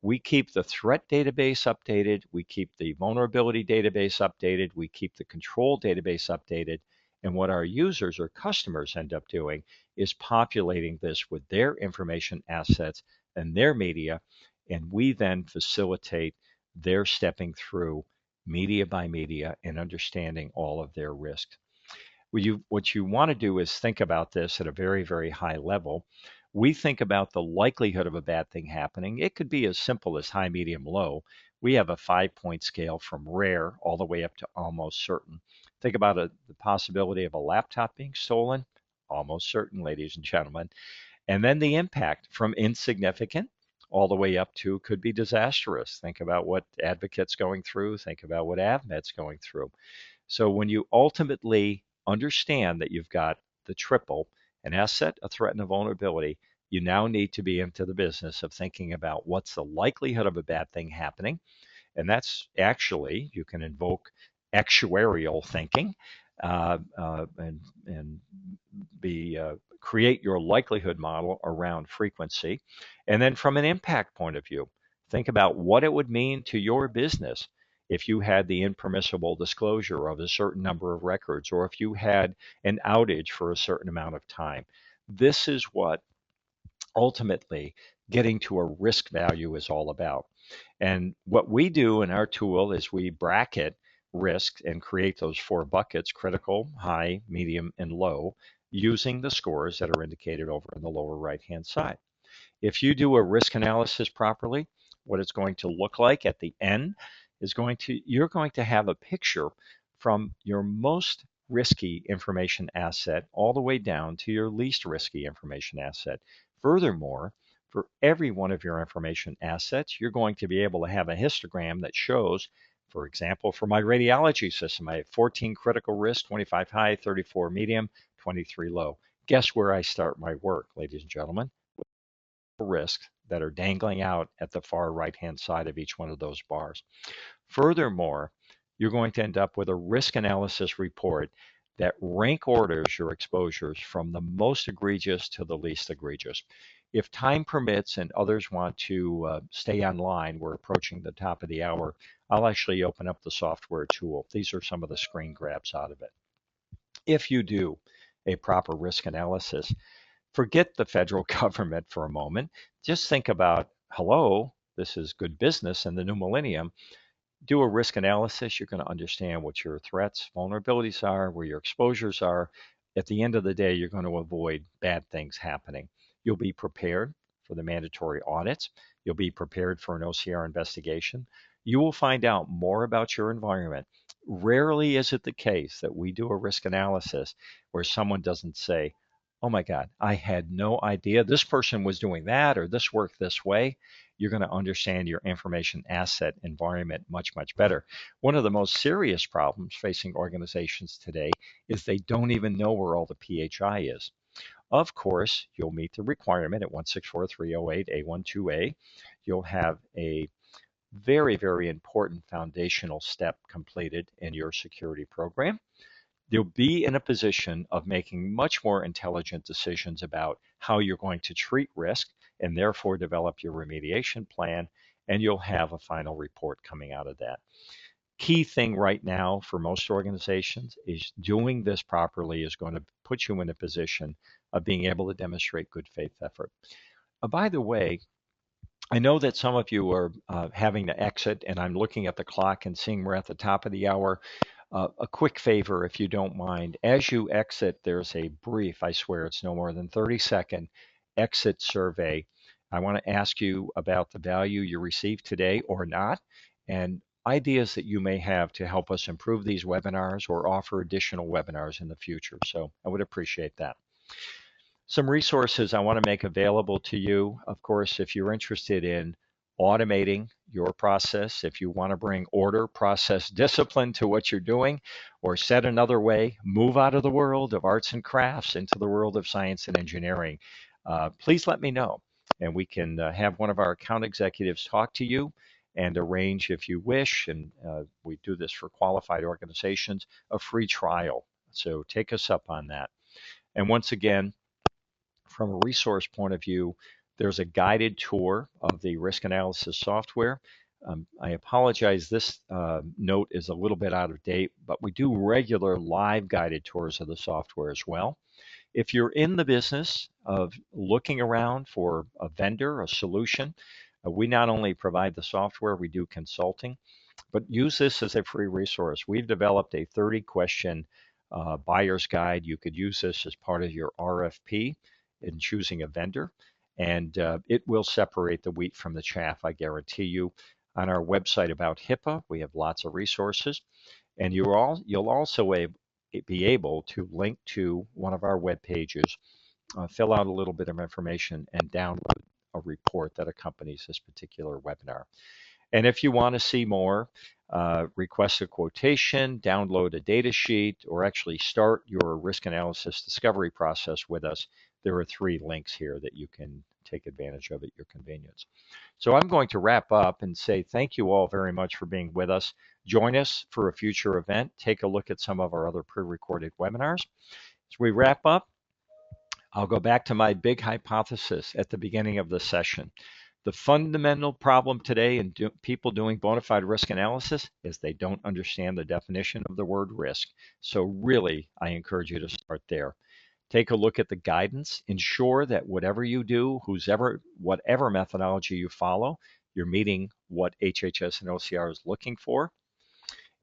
We keep the threat database updated, we keep the vulnerability database updated, we keep the control database updated, and what our users or customers end up doing is populating this with their information assets and their media, and we then facilitate their stepping through media by media and understanding all of their risks. What you want to do is think about this at a very, very high level. We think about the likelihood of a bad thing happening. It could be as simple as high, medium, low. We have a 5-point scale from rare all the way up to almost certain. Think about the possibility of a laptop being stolen, almost certain, ladies and gentlemen. And then the impact from insignificant all the way up to could be disastrous. Think about what Advocate's going through. Think about what AvMed's going through. So when you ultimately understand that you've got the triple, an asset, a threat, and a vulnerability, you now need to be into the business of thinking about what's the likelihood of a bad thing happening. And that's actually, you can invoke actuarial thinking and create your likelihood model around frequency. And then from an impact point of view, think about what it would mean to your business if you had the impermissible disclosure of a certain number of records, or if you had an outage for a certain amount of time. This is what ultimately getting to a risk value is all about. And what we do in our tool is we bracket risk and create those 4 buckets: critical, high, medium, and low, using the scores that are indicated over in the lower right hand side. If you do a risk analysis properly, what it's going to look like at the end is you're going to have a picture from your most risky information asset all the way down to your least risky information asset. Furthermore, for every one of your information assets, you're going to be able to have a histogram that shows, for example, for my radiology system, I have 14 critical risk, 25 high, 34 medium, 23 low. Guess where I start my work, ladies and gentlemen? Risks that are dangling out at the far right-hand side of each one of those bars. Furthermore, you're going to end up with a risk analysis report that rank orders your exposures from the most egregious to the least egregious. If time permits and others want to stay online, we're approaching the top of the hour, I'll actually open up the software tool. These are some of the screen grabs out of it. If you do a proper risk analysis, forget the federal government for a moment. Just think about, hello, this is good business in the new millennium. Do a risk analysis. You're going to understand what your threats, vulnerabilities are, where your exposures are. At the end of the day, you're going to avoid bad things happening. You'll be prepared for the mandatory audits. You'll be prepared for an OCR investigation. You will find out more about your environment. Rarely is it the case that we do a risk analysis where someone doesn't say, oh my God, I had no idea this person was doing that or this worked this way. You're going to understand your information asset environment much, much better. One of the most serious problems facing organizations today is they don't even know where all the PHI is. Of course, you'll meet the requirement at 164.308A12A. You'll have a very, very important foundational step completed in your security program. You'll be in a position of making much more intelligent decisions about how you're going to treat risk and therefore develop your remediation plan, and you'll have a final report coming out of that. Key thing right now for most organizations is doing this properly is going to put you in a position of being able to demonstrate good faith effort. By the way, I know that some of you are having to exit, and I'm looking at the clock and seeing we're at the top of the hour. A quick favor, if you don't mind. As you exit, there's a brief, I swear it's no more than 30-second exit survey. I want to ask you about the value you received today or not, and ideas that you may have to help us improve these webinars or offer additional webinars in the future. So I would appreciate that. Some resources I want to make available to you. Of course, if you're interested in automating your process, if you want to bring order, process, discipline to what you're doing, or said another way, move out of the world of arts and crafts into the world of science and engineering, please let me know. And we can have one of our account executives talk to you and arrange, if you wish, and we do this for qualified organizations, a free trial. So take us up on that. And once again, from a resource point of view, there's a guided tour of the risk analysis software. I apologize, this note is a little bit out of date, but we do regular live guided tours of the software as well. If you're in the business of looking around for a vendor, a solution, we not only provide the software, we do consulting, but use this as a free resource. We've developed a 30-question buyer's guide. You could use this as part of your RFP in choosing a vendor, and it will separate the wheat from the chaff, I guarantee you. On our website about HIPAA, we have lots of resources, and you'll also be able to link to one of our web pages, fill out a little bit of information, and download a report that accompanies this particular webinar. And if you want to see more, request a quotation, download a data sheet, or actually start your risk analysis discovery process with us, there are 3 links here that you can take advantage of at your convenience. So I'm going to wrap up and say thank you all very much for being with us. Join us for a future event. Take a look at some of our other pre-recorded webinars. As we wrap up, I'll go back to my big hypothesis at the beginning of the session. The fundamental problem today in people doing bona fide risk analysis is they don't understand the definition of the word risk. So really, I encourage you to start there. Take a look at the guidance. Ensure that whatever you do, whatever methodology you follow, you're meeting what HHS and OCR is looking for.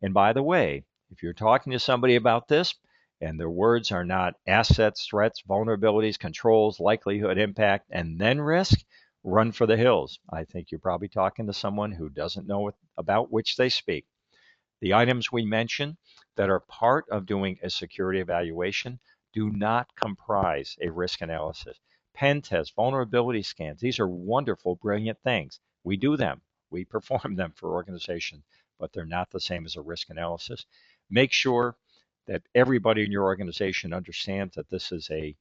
And by the way, if you're talking to somebody about this and their words are not assets, threats, vulnerabilities, controls, likelihood, impact, and then risk, run for the hills. I think you're probably talking to someone who doesn't know about which they speak. The items we mentioned that are part of doing a security evaluation do not comprise a risk analysis. Pen tests, vulnerability scans, these are wonderful, brilliant things. We do them. We perform them for organizations, but they're not the same as a risk analysis. Make sure that everybody in your organization understands that this is a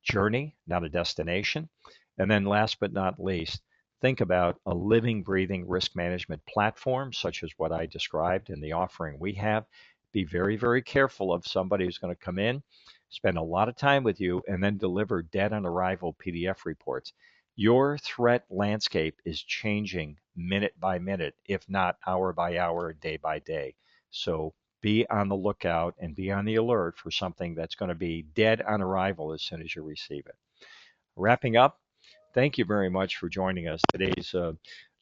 journey, not a destination. And then last but not least, think about a living, breathing risk management platform, such as what I described in the offering we have. Be very, very careful of somebody who's going to come in, spend a lot of time with you, and then deliver dead on arrival PDF reports. Your threat landscape is changing minute by minute, if not hour by hour, day by day. So be on the lookout and be on the alert for something that's going to be dead on arrival as soon as you receive it. Wrapping up, thank you very much for joining us. Today's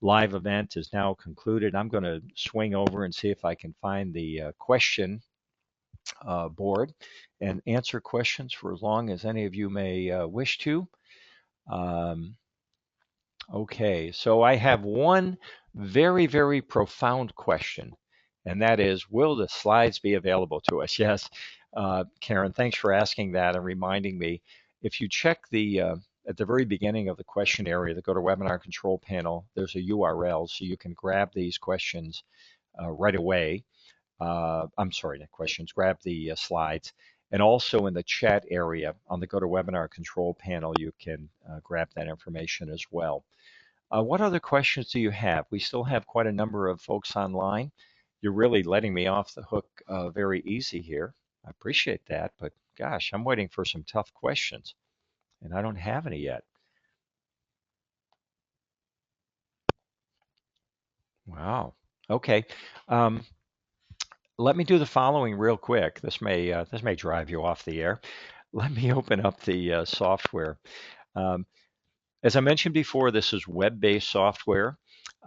live event is now concluded. I'm going to swing over and see if I can find the question board and answer questions for as long as any of you may wish to. Okay, so I have one very, very profound question, and that is, will the slides be available to us? Yes, Karen, thanks for asking that and reminding me. If you check at the very beginning of the question area, the GoToWebinar control panel, there's a URL, so you can grab these questions right away. I'm sorry, not questions, grab the slides. And also in the chat area on the GoToWebinar control panel, you can grab that information as well. What other questions do you have? We still have quite a number of folks online. You're really letting me off the hook very easy here. I appreciate that, but gosh, I'm waiting for some tough questions, and I don't have any yet. Wow. Okay. Let me do the following real quick. This may drive you off the air. Let me open up the software. Um, As I mentioned before, this is web-based software.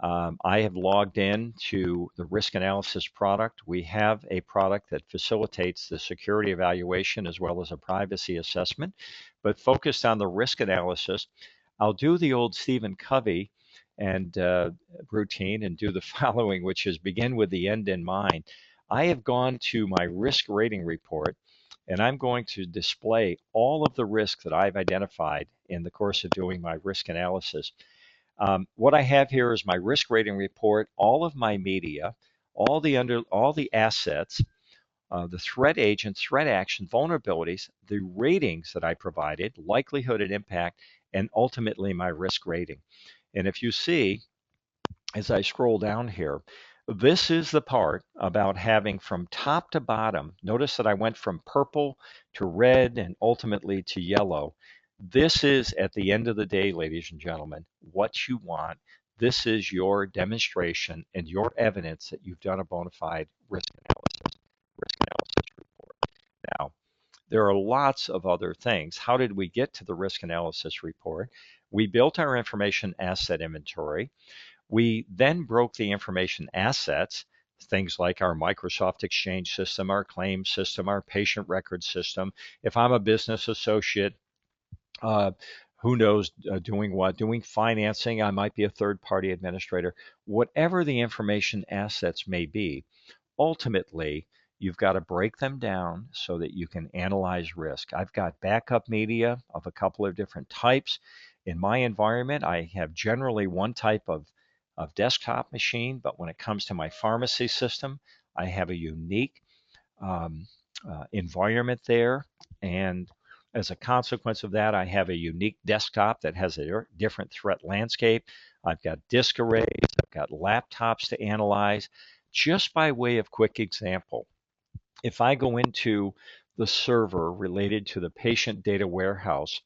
I have logged in to the risk analysis product. We have a product that facilitates the security evaluation as well as a privacy assessment, but focused on the risk analysis. I'll do the old Stephen Covey and routine and do the following, which is begin with the end in mind. I have gone to my risk rating report and I'm going to display all of the risks that I've identified in the course of doing my risk analysis. What I have here is my risk rating report, all of my media, all the assets, the threat agent, threat action, vulnerabilities, the ratings that I provided, likelihood and impact, and ultimately my risk rating. And if you see, as I scroll down here, this is the part about having from top to bottom. Notice that I went from purple to red and ultimately to yellow. This is, at the end of the day, ladies and gentlemen, what you want. This is your demonstration and your evidence that you've done a bona fide risk analysis report. Now, there are lots of other things. How did we get to the risk analysis report? We built our information asset inventory. We then broke the information assets, things like our Microsoft Exchange system, our claims system, our patient record system. If I'm a business associate, uh, who knows doing what, doing financing, I might be a third party administrator. Whatever the information assets may be, ultimately, you've got to break them down so that you can analyze risk. I've got backup media of a couple of different types. In my environment, I have generally one type of desktop machine, but when it comes to my pharmacy system, I have a unique um, environment there. And as a consequence of that, I have a unique desktop that has a different threat landscape. I've got disk arrays, I've got laptops to analyze. Just by way of quick example, if I go into the server related to the patient data warehouse,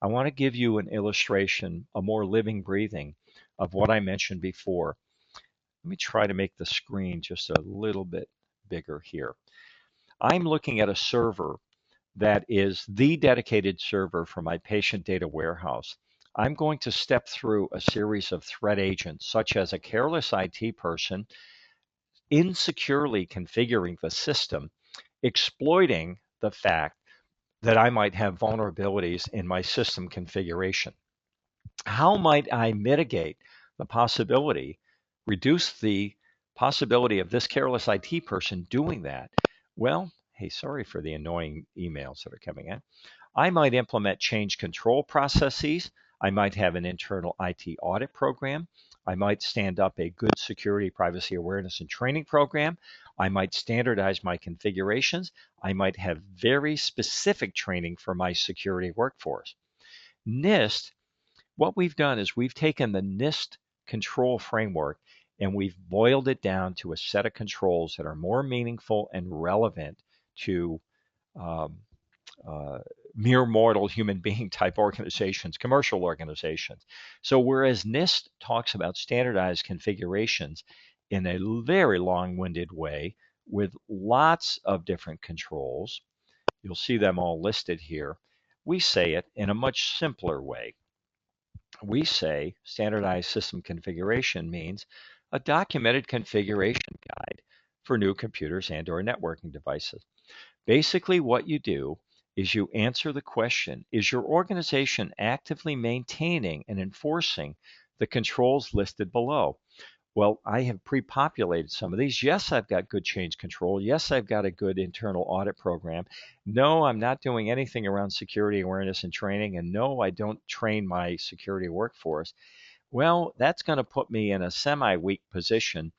I want to give you an illustration, a more living, breathing of what I mentioned before. Let me try to make the screen just a little bit bigger here. I'm looking at a server that is the dedicated server for my patient data warehouse. I'm going to step through a series of threat agents, such as a careless IT person insecurely configuring the system, exploiting the fact that I might have vulnerabilities in my system configuration. How might I mitigate the possibility, reduce the possibility of this careless IT person doing that? Well, hey, sorry for the annoying emails that are coming in. I might implement change control processes. I might have an internal IT audit program. I might stand up a good security, privacy awareness, and training program. I might standardize my configurations. I might have very specific training for my security workforce. NIST, what we've done is we've taken the NIST control framework and we've boiled it down to a set of controls that are more meaningful and relevant to um, uh, mere mortal human being type organizations, commercial organizations. So whereas NIST talks about standardized configurations in a very long-winded way with lots of different controls, you'll see them all listed here, we say it in a much simpler way. We say standardized system configuration means a documented configuration guide for new computers and or networking devices. Basically, what you do is you answer the question, is your organization actively maintaining and enforcing the controls listed below? Well, I have pre-populated some of these. Yes, I've got good change control. Yes, I've got a good internal audit program. No, I'm not doing anything around security awareness and training. And no, I don't train my security workforce. Well, that's going to put me in a semi-weak position.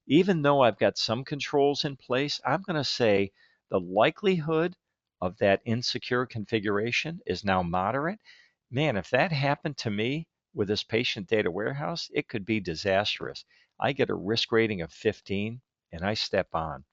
Even though I've got some controls in place, I'm going to say the likelihood of that insecure configuration is now moderate. Man, if that happened to me with this patient data warehouse, it could be disastrous. I get a risk rating of 15 and I step on.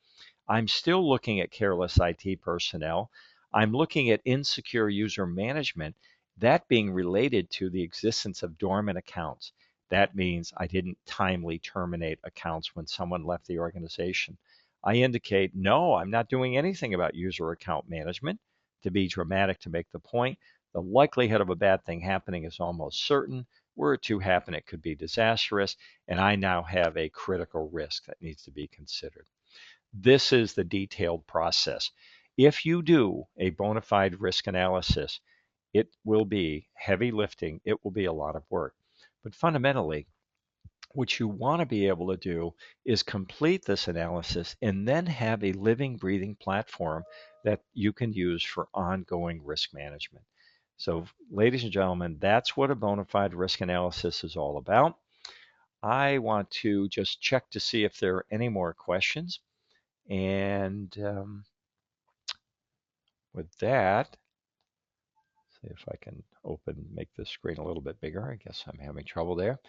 I'm still looking at careless IT personnel. I'm looking at insecure user management, that being related to the existence of dormant accounts. That means I didn't timely terminate accounts when someone left the organization. I indicate, no, I'm not doing anything about user account management. To be dramatic, to make the point, the likelihood of a bad thing happening is almost certain. Were it to happen, it could be disastrous, and I now have a critical risk that needs to be considered. This is the detailed process. If you do a bona fide risk analysis, it will be heavy lifting. It will be a lot of work. But fundamentally, what you want to be able to do is complete this analysis and then have a living, breathing platform that you can use for ongoing risk management. So, ladies and gentlemen, that's what a bona fide risk analysis is all about. I want to just check to see if there are any more questions. And with that, see if I can make this screen a little bit bigger. I guess I'm having trouble there.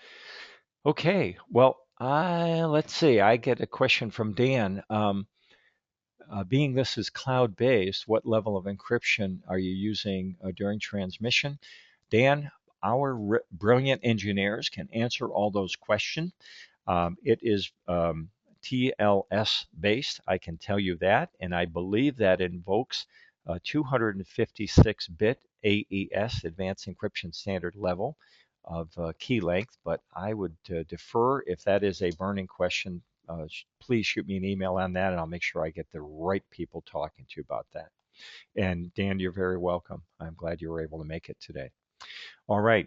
Okay, well, let's see. I get a question from Dan. Being this is cloud-based, what level of encryption are you using during transmission? Dan, our brilliant engineers can answer all those questions. It is TLS based, I can tell you that, and I believe that invokes 256-bit AES, Advanced Encryption Standard level of key length, but I would defer if that is a burning question. Please shoot me an email on that, and I'll make sure I get the right people talking to you about that. And Dan, you're very welcome. I'm glad you were able to make it today. All right.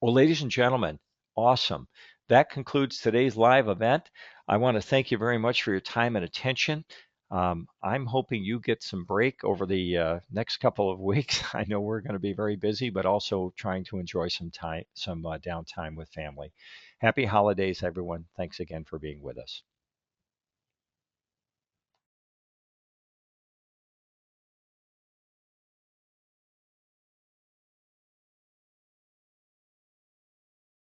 Well, ladies and gentlemen, awesome. That concludes today's live event. I want to thank you very much for your time and attention. I'm hoping you get some break over the next couple of weeks. I know we're going to be very busy, but also trying to enjoy some time, some downtime with family. Happy holidays, everyone. Thanks again for being with us.